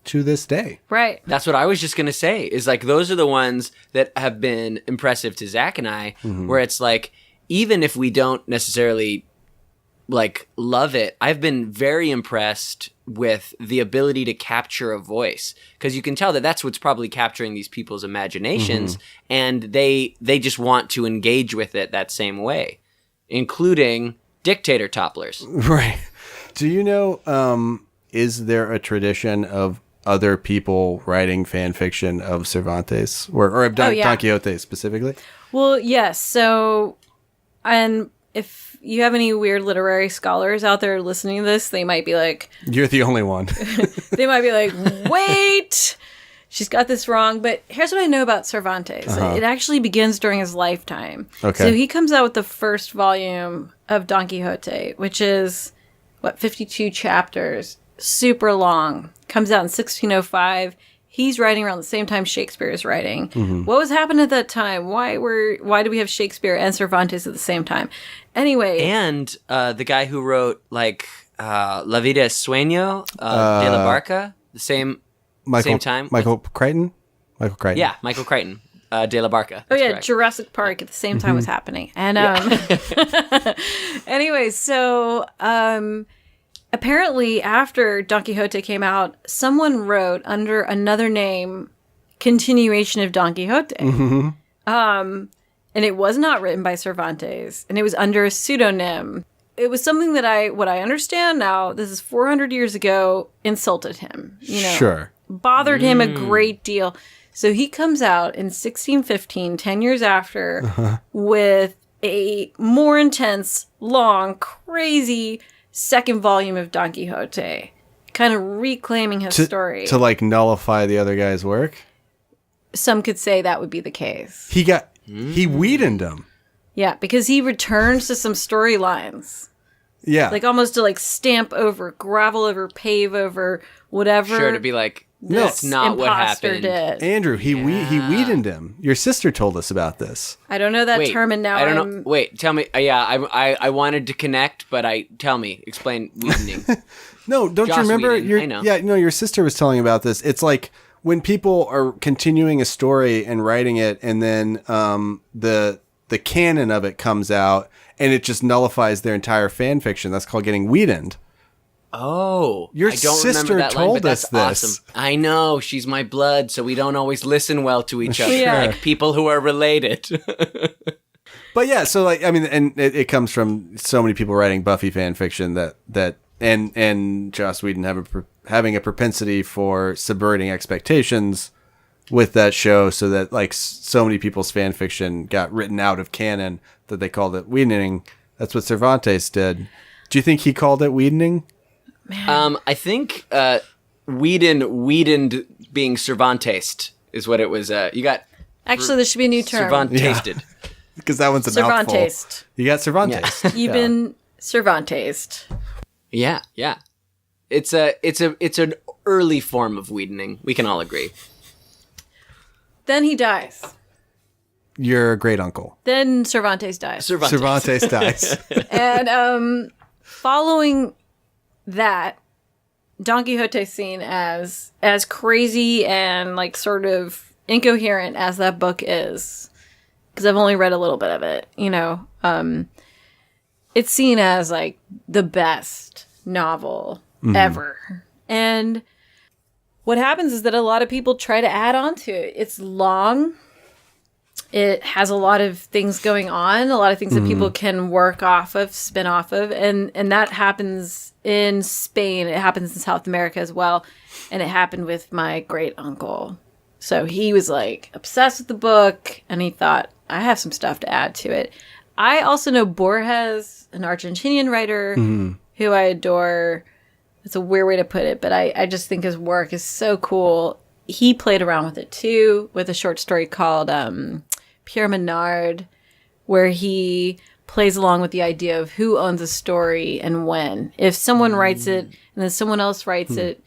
to this day. Right. That's what I was just going to say, is like those are the ones that have been impressive to Zach and I, where it's like, even if we don't necessarily like love it, I've been very impressed with the ability to capture a voice, because you can tell that that's what's probably capturing these people's imaginations, and they just want to engage with it that same way, including dictator topplers. Right. Do you know, is there a tradition of other people writing fan fiction of Cervantes or of Don Quixote specifically? Well, yes. So, and if you have any weird literary scholars out there listening to this, they might be like, you're the only one. They might be like, wait, she's got this wrong. But here's what I know about Cervantes. It actually begins during his lifetime. Okay. So he comes out with the first volume of Don Quixote, which is, 52 chapters, super long. Comes out in 1605. He's writing around the same time Shakespeare is writing. What was happening at that time? Why do we have Shakespeare and Cervantes at the same time? Anyway. And the guy who wrote, like, La Vida es Sueño, de la Barca, the same time. Michael Crichton? Yeah, Michael Crichton. De la Barca. That's correct. Jurassic Park at the same time was happening. And anyway, so apparently after Don Quixote came out, someone wrote under another name continuation of Don Quixote. And it was not written by Cervantes, and it was under a pseudonym. It was something that what I understand now, this is 400 years ago, insulted him. Sure. Bothered him a great deal. So he comes out in 1615, 10 years after, with a more intense, long, crazy second volume of Don Quixote, kind of reclaiming his story. To like nullify the other guy's work? Some could say that would be the case. He weened him. Yeah, because he returns to some storylines. Yeah. Like almost to like stamp over, gravel over, pave over, whatever. Sure, to be like, that's not what happened. Did. Andrew, he weened him. Your sister told us about this. I don't know that term, and now I don't know. Wait, tell me. I wanted to connect, but explain weening. No, don't you remember? I know. Yeah, no, your sister was telling about this. It's like when people are continuing a story and writing it, and then the canon of it comes out, and it just nullifies their entire fan fiction. That's called getting weened. Oh, your I don't sister remember that told line, but us that's this. Awesome. I know, she's my blood, so we don't always listen well to each other, Yeah. like people who are related. But yeah, so like, I mean, and it comes from so many people writing Buffy fan fiction and Joss Whedon having a propensity for subverting expectations with that show, so that like so many people's fan fiction got written out of canon that they called it weening. That's what Cervantes did. Do you think he called it weening? I think Whedon being Cervantes is what it was. You got Actually, there should be a new term. Cervantested. Because that one's a mouthful. Cervantes. You got Cervantes. Yeah. You've been Cervantes. Yeah. It's an early form of Whedoning. We can all agree. Then he dies. Your great uncle. Then Cervantes dies. Cervantes dies. And following that, Don Quixote is seen as crazy and like sort of incoherent as that book is, because I've only read a little bit of it, you know. It's seen as like the best novel ever. And what happens is that a lot of people try to add on to it. It's long. It has a lot of things going on, a lot of things that people can work off of, spin off of. And that happens in Spain. It happens in South America as well. And it happened with my great uncle. So he was like obsessed with the book, and he thought, I have some stuff to add to it. I also know Borges, an Argentinian writer who I adore. It's a weird way to put it, but I just think his work is so cool. He played around with it too, with a short story called Pierre Menard, where he plays along with the idea of who owns a story and when. If someone writes it and then someone else writes it,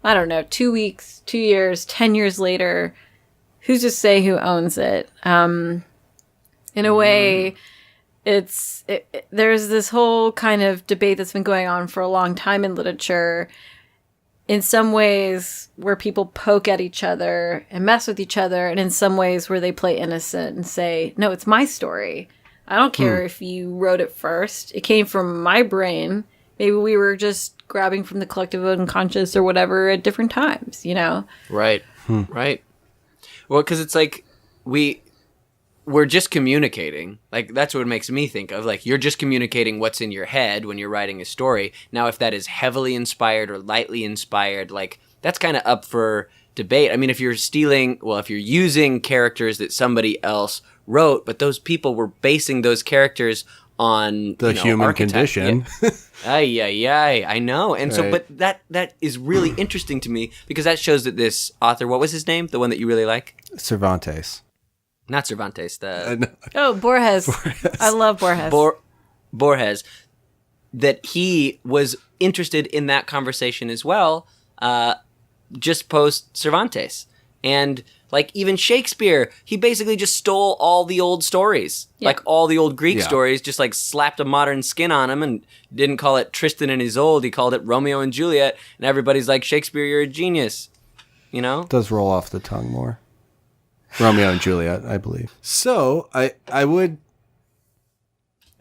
I don't know, 2 weeks, 2 years, 10 years later, who's to say who owns it? In a way, there's this whole kind of debate that's been going on for a long time in literature, in some ways where people poke at each other and mess with each other, and in some ways where they play innocent and say, no, it's my story. I don't care if you wrote it first. It came from my brain. Maybe we were just grabbing from the collective unconscious or whatever at different times, you know? Right. Right. Well, because it's like we're just communicating. Like, that's what it makes me think of. Like, you're just communicating what's in your head when you're writing a story. Now, if that is heavily inspired or lightly inspired, like, that's kind of up for debate. I mean, if you're using characters that somebody else wrote, but those people were basing those characters on the human condition. Yeah. I know. And so, Right. but that is really interesting to me, because that shows that this author, what was his name? The one that you really like? Cervantes. Not Cervantes. Borges. I love Borges. Borges. That he was interested in that conversation as well, just post Cervantes. And like even Shakespeare, he basically just stole all the old stories. Yeah. Like all the old Greek stories, just like slapped a modern skin on them and didn't call it Tristan and Isolde. He called it Romeo and Juliet. And everybody's like, Shakespeare, you're a genius. You know? It does roll off the tongue more. Romeo and Juliet, I believe. So I would,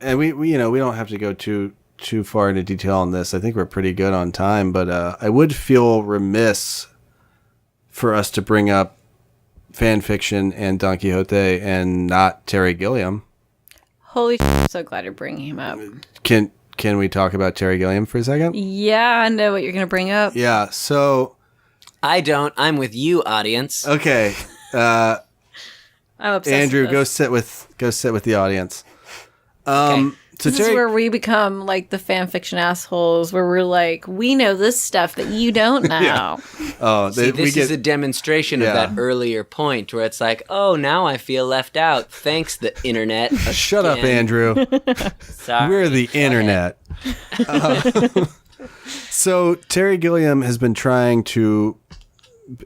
and we don't have to go too far into detail on this. I think we're pretty good on time, but I would feel remiss for us to bring up fan fiction and Don Quixote and not Terry Gilliam. Holy shit, I'm so glad you're bringing him up. Can we talk about Terry Gilliam for a second? Yeah, I know what you're going to bring up. Yeah, so... I don't. I'm with you, audience. Okay. I'm obsessed. Andrew, go sit with the audience. Okay. So this is where we become like the fan fiction assholes, where we're like, we know this stuff that you don't know. Yeah. Oh, this is a demonstration of that earlier point where it's like, oh, now I feel left out. Thanks, the internet. Shut up, Andrew. Sorry. We're the internet. So Terry Gilliam has been trying to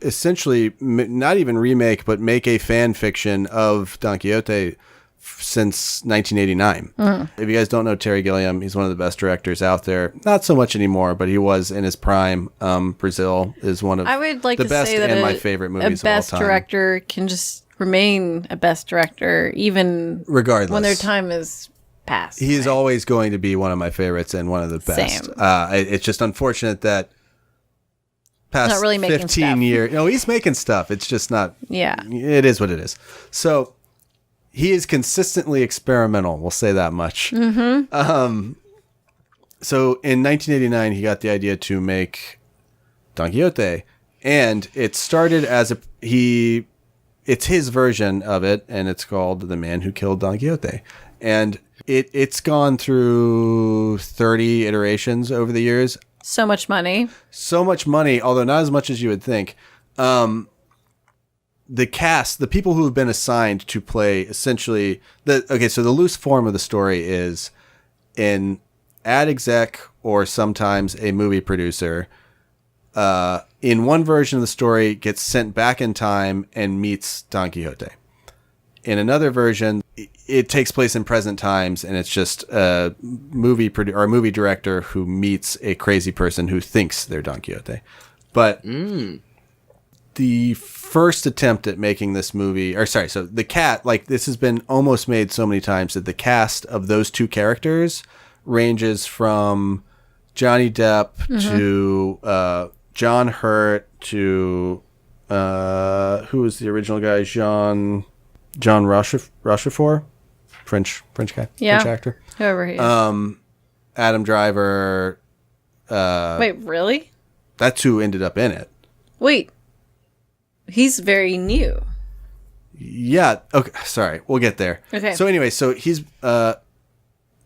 essentially not even remake, but make a fan fiction of Don Quixote since 1989. If you guys don't know Terry Gilliam, he's one of the best directors out there. Not so much anymore, but he was in his prime. Brazil is one of the best and my favorite movies of all time. A best director can just remain a best director even regardless when their time is past. He's always going to be one of my favorites and one of the best. Same. It's just unfortunate that past not really 15 years. No, he's making stuff. It's just not. Yeah. It is what it is. So he is consistently experimental. We'll say that much. Mm-hmm. So in 1989, he got the idea to make Don Quixote, and it started as it's his version of it, and it's called The Man Who Killed Don Quixote, and it's gone through 30 iterations over the years. So much money, although not as much as you would think. The cast, the people who have been assigned to play essentially so the loose form of the story is an ad exec or sometimes a movie producer in one version of the story gets sent back in time and meets Don Quixote. In another version, it takes place in present times, and it's just a movie director who meets a crazy person who thinks they're Don Quixote. But the first attempt at making this movie, so the cat, like this has been almost made so many times that the cast of those two characters ranges from Johnny Depp to John Hurt to who was the original guy? John Rochefort, French guy, French actor. Whoever he is. Adam Driver. Wait, really? That's who ended up in it. Wait, he's very new. Yeah. Okay. Sorry. We'll get there. Okay. So anyway,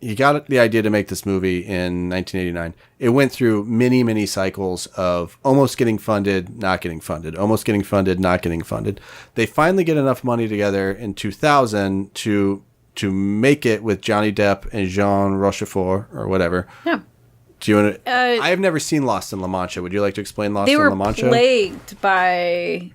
he got the idea to make this movie in 1989. It went through many, many cycles of almost getting funded, not getting funded, almost getting funded, not getting funded. They finally get enough money together in 2000 to make it with Johnny Depp and Jean Rochefort or whatever. Yeah. Do you want to? I have never seen Lost in La Mancha. Would you like to explain Lost in La Mancha? They were plagued by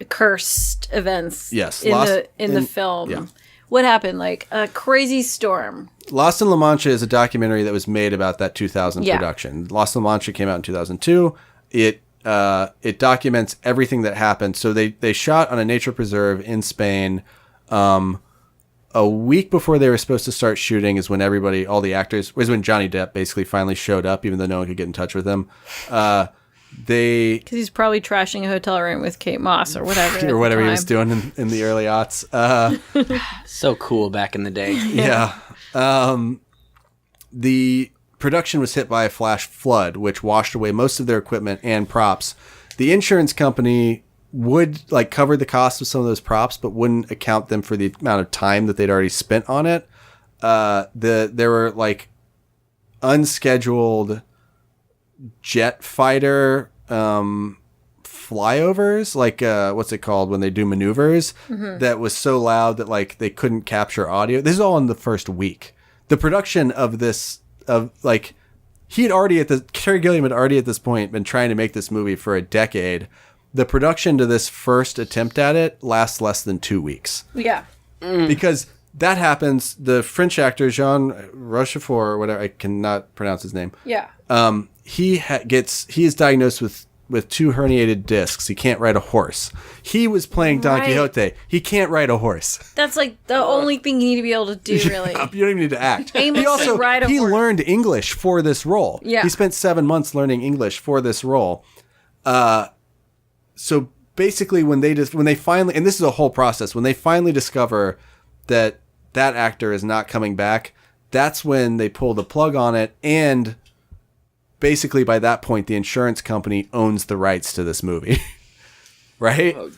cursed events. Yes, in the film. Yeah. What happened? Like a crazy storm. Lost in La Mancha is a documentary that was made about that 2000 production. Lost in La Mancha came out in 2002. It documents everything that happened. So they shot on a nature preserve in Spain. A week before they were supposed to start shooting is when all the actors, was when Johnny Depp basically finally showed up, even though no one could get in touch with him. Because he's probably trashing a hotel room with Kate Moss or whatever. Or whatever he was doing in the early aughts. So cool back in the day. Yeah. The production was hit by a flash flood, which washed away most of their equipment and props. The insurance company would cover the cost of some of those props, but wouldn't account them for the amount of time that they'd already spent on it. There were unscheduled jet fighter flyovers, what's it called when they do maneuvers, that was so loud that they couldn't capture audio. This is all in the first week. The production of this Terry Gilliam had already at this point been trying to make this movie for a decade. The production to this first attempt at it lasts less than 2 weeks. Yeah. Because that happens. The French actor Jean Rochefort, or whatever, I cannot pronounce his name. Yeah. He is diagnosed with 2 herniated discs. He can't ride a horse. He was playing Don Quixote. He can't ride a horse. That's the only thing you need to be able to do, really. You don't even need to act. He learned English for this role. Yeah. He spent 7 months learning English for this role. So basically, when they finally, and this is a whole process, when they finally discover that actor is not coming back, that's when they pull the plug on it. And basically, by that point, the insurance company owns the rights to this movie. right? Oh,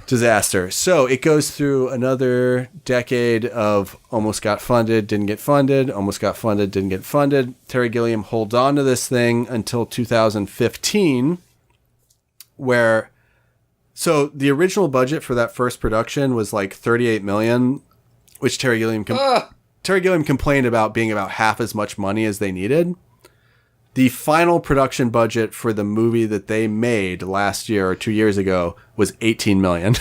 Disaster. So it goes through another decade of almost got funded, didn't get funded, almost got funded, didn't get funded. Terry Gilliam holds on to this thing until 2015, so the original budget for that first production was like $38 million, which Terry Gilliam complained about being about half as much money as they needed. The final production budget for the movie that they made last year or 2 years ago was $18 million.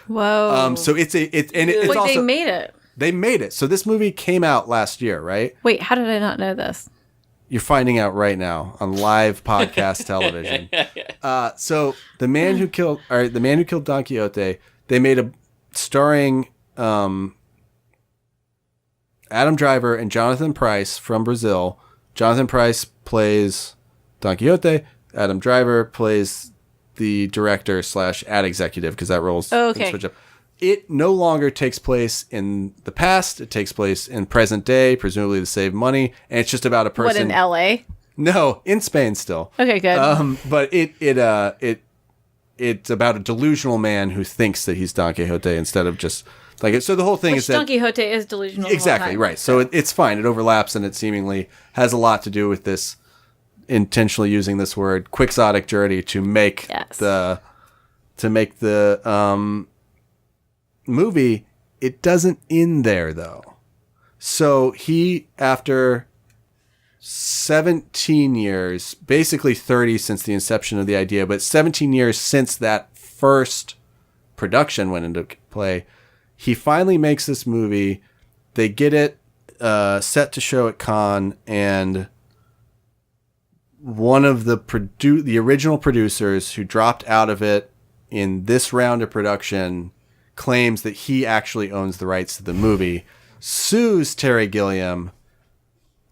Whoa. So it's Wait, also, they made it. They made it. So this movie came out last year, right? Wait, how did I not know this? You're finding out right now on live podcast television. So the man who killed Don Quixote, they made a starring Adam Driver and Jonathan Pryce from Brazil. Jonathan Pryce plays Don Quixote. Adam Driver plays the director / ad executive, because that role's switch up. It no longer takes place in the past. It takes place in present day, presumably to save money. And it's just about a person. What, in L.A.? No, in Spain still. Okay, good. But it's about a delusional man who thinks that he's Don Quixote instead of just like it. So the whole thing is that Don Quixote is delusional. Exactly, right. So it's fine. It overlaps, and it seemingly has a lot to do with this intentionally using this word quixotic journey to make the movie. It doesn't end there though. So he, after 17 years, basically 30 since the inception of the idea, but 17 years since that first production went into play, he finally makes this movie. They get it set to show at Cannes, and one of the original producers who dropped out of it in this round of production claims that he actually owns the rights to the movie, sues Terry Gilliam.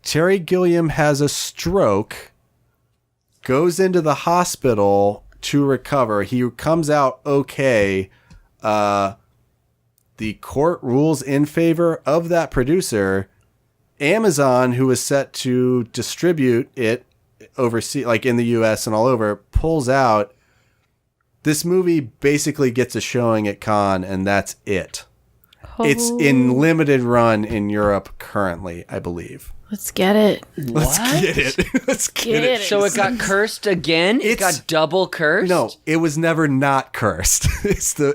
Terry Gilliam has a stroke, goes into the hospital to recover. He comes out okay. The court rules in favor of that producer. Amazon, who was set to distribute it overseas, like in the US and all over, pulls out. This movie basically gets a showing at Cannes, and that's it. Oh. It's in limited run in Europe currently, I believe. Let's get it. Let's get it. Let's get it. So it got cursed again? It got double cursed? No, it was never not cursed. It's the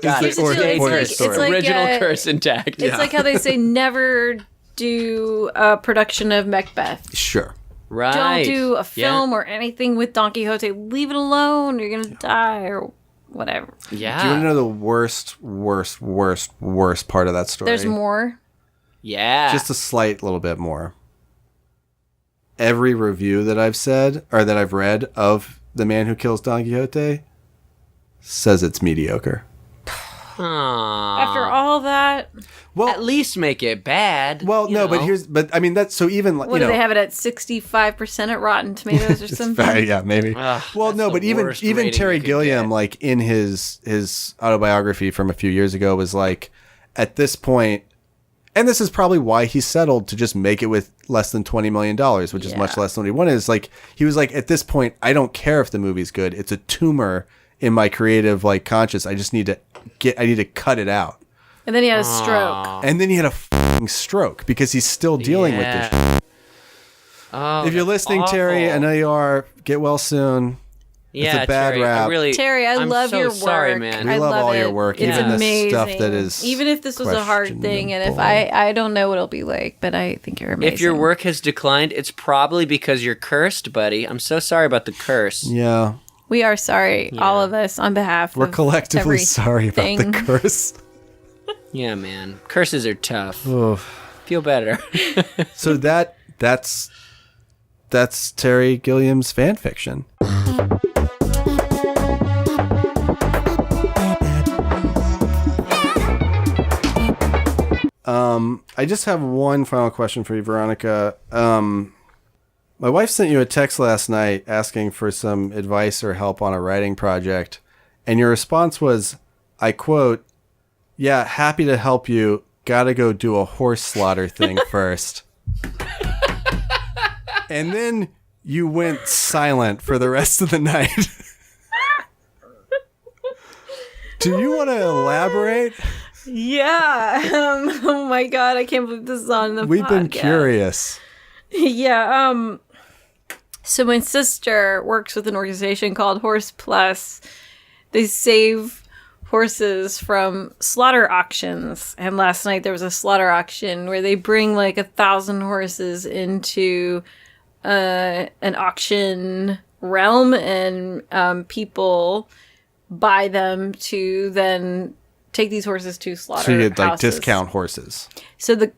original curse intact. It's like how they say never do a production of Macbeth. Sure. Right. Don't do a film or anything with Don Quixote. Leave it alone. You're going to die or whatever. Yeah. Do you want to know the worst part of that story? There's more? Yeah. Just a slight little bit more. Every review that I've said, or that I've read of The Man Who Kills Don Quixote, says it's mediocre. Aww. After all that, well, at least make it bad. Well, no, know. but I mean, that's so even like, what do they have it at 65% at Rotten Tomatoes or something? Yeah, maybe. Well, no, but even Terry Gilliam, like in his autobiography from a few years ago, was like, at this point, and this is probably why he settled to just make it with less than $20 million, which is much less than what he wanted. Is like, he was like, at this point, I don't care if the movie's good. It's a tumor in my creative like conscience. I just need to cut it out. And then he had a stroke. And then he had a f***ing stroke because he's still dealing with this shit. Oh, if you're listening, awful. Terry, I know you are. Get well soon. Yeah, it's a bad Terry, rap. Terry, I love your work. Sorry, man. We love all your work. It's even amazing. The stuff that is even if this was a hard thing, and if I don't know what it'll be like, but I think you're amazing. If your work has declined, it's probably because you're cursed, buddy. I'm so sorry about the curse. Yeah. We are sorry, all of us, on behalf We're collectively sorry about the curse. Yeah, man. Curses are tough. Oof. Feel better. So that's Terry Gilliam's fan fiction. I just have one final question for you, Veronica. My wife sent you a text last night asking for some advice or help on a writing project, and your response was, I quote, "Yeah, happy to help you. Gotta go do a horse slaughter thing first." And then you went silent for the rest of the night. Do you want to elaborate? Yeah. Oh my God, I can't believe this is on the We've podcast. been curious. Yeah. So my sister works with an organization called Horse Plus. They save horses from slaughter auctions. And last night there was a slaughter auction where they bring like 1,000 horses into an auction realm, and people buy them to then take these horses to slaughter. So you get like discount horses. So the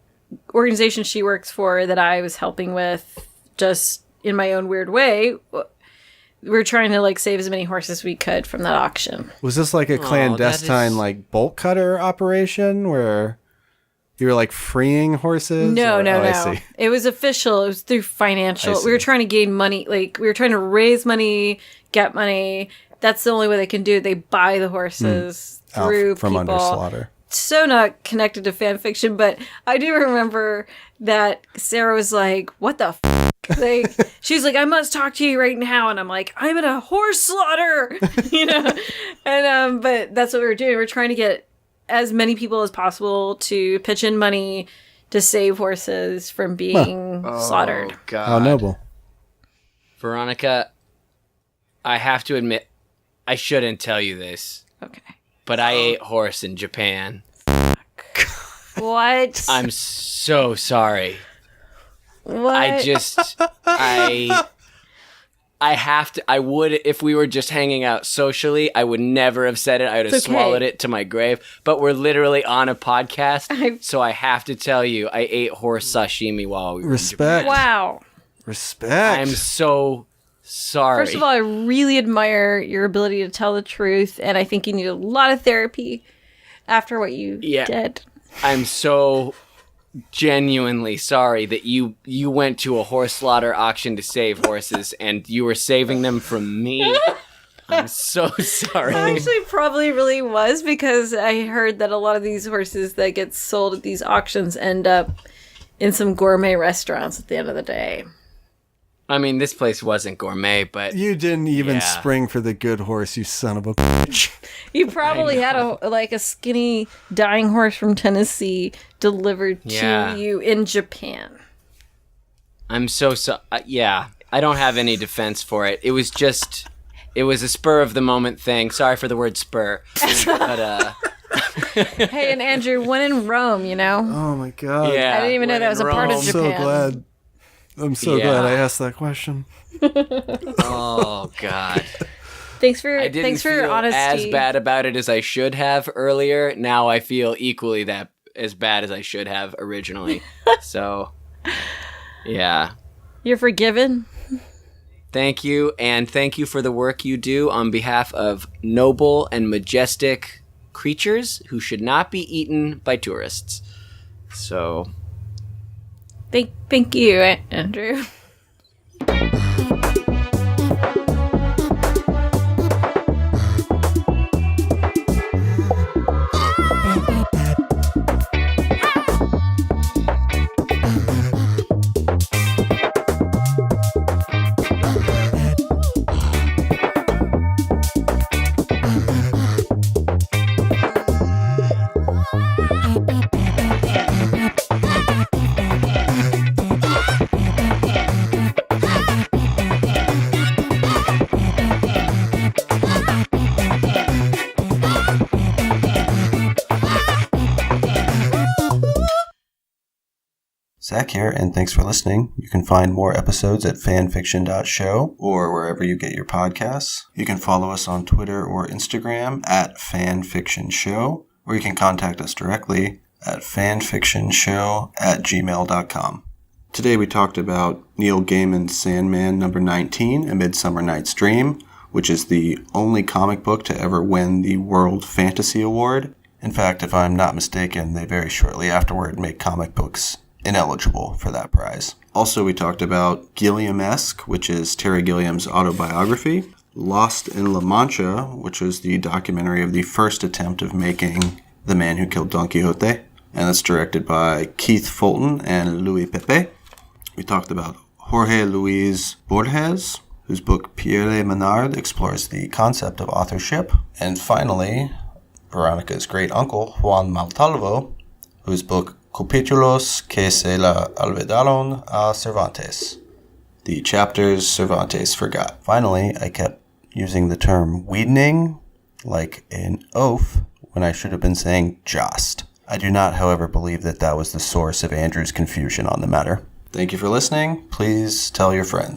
organization she works for that I was helping with, just in my own weird way, we were trying to like save as many horses as we could from that auction. Was this like a clandestine like bolt cutter operation where you were like freeing horses? No. I see. It was official. It was through financial. We were trying to gain money. Like we were trying to raise money, get money. That's the only way they can do it. They buy the horses through from people. under slaughter. So not connected to fan fiction, but I do remember that Sarah was like, "What the f?" Like, she's like, "I must talk to you right now," and I'm like, "I'm at a horse slaughter," And but that's what we were doing. We're trying to get as many people as possible to pitch in money to save horses from being slaughtered. Oh, God. How noble. Veronica, I have to admit, I shouldn't tell you this. Okay. But I ate horse in Japan. What? I'm so sorry. What? I have to, I would, if we were just hanging out socially, I would never have said it. I would have swallowed it to my grave. But we're literally on a podcast, so I have to tell you, I ate horse sashimi while we were in Japan. Wow. Respect. I'm so sorry. First of all, I really admire your ability to tell the truth, and I think you need a lot of therapy after what you did. I'm so genuinely sorry that you went to a horse slaughter auction to save horses, and you were saving them from me. I'm so sorry. I actually probably really was, because I heard that a lot of these horses that get sold at these auctions end up in some gourmet restaurants at the end of the day. I mean, this place wasn't gourmet, but... You didn't even spring for the good horse, you son of a bitch. You probably had a skinny dying horse from Tennessee delivered to you in Japan. I'm so yeah, I don't have any defense for it. It was a spur of the moment thing. Sorry for the word spur. But, Hey, and Andrew, when in Rome, Oh my God. Yeah, I didn't even know that was a part of Japan. I'm so glad I asked that question. Oh God. Thanks for I didn't your feel honesty. as bad about it as I should have earlier. Now I feel equally as bad as I should have originally. So, yeah. You're forgiven. Thank you, and thank you for the work you do on behalf of noble and majestic creatures who should not be eaten by tourists. So, thank you, Andrew. Zach here, and thanks for listening. You can find more episodes at fanfiction.show or wherever you get your podcasts. You can follow us on Twitter or Instagram at fanfictionshow, or you can contact us directly at fanfictionshow@gmail.com. Today we talked about Neil Gaiman's Sandman number 19, A Midsummer Night's Dream, which is the only comic book to ever win the World Fantasy Award. In fact, if I'm not mistaken, they very shortly afterward make comic books ineligible for that prize. Also, we talked about Gilliam-esque, which is Terry Gilliam's autobiography, Lost in La Mancha, which was the documentary of the first attempt of making The Man Who Killed Don Quixote, and that's directed by Keith Fulton and Louis Pepe. We talked about Jorge Luis Borges, whose book Pierre Menard explores the concept of authorship. And finally, Veronica's great uncle, Juan Montalvo, whose book Capítulos que se le olvidaron a Cervantes. The chapters Cervantes forgot. Finally, I kept using the term weedening, like an oaf, when I should have been saying jost. I do not, however, believe that was the source of Andrew's confusion on the matter. Thank you for listening. Please tell your friends.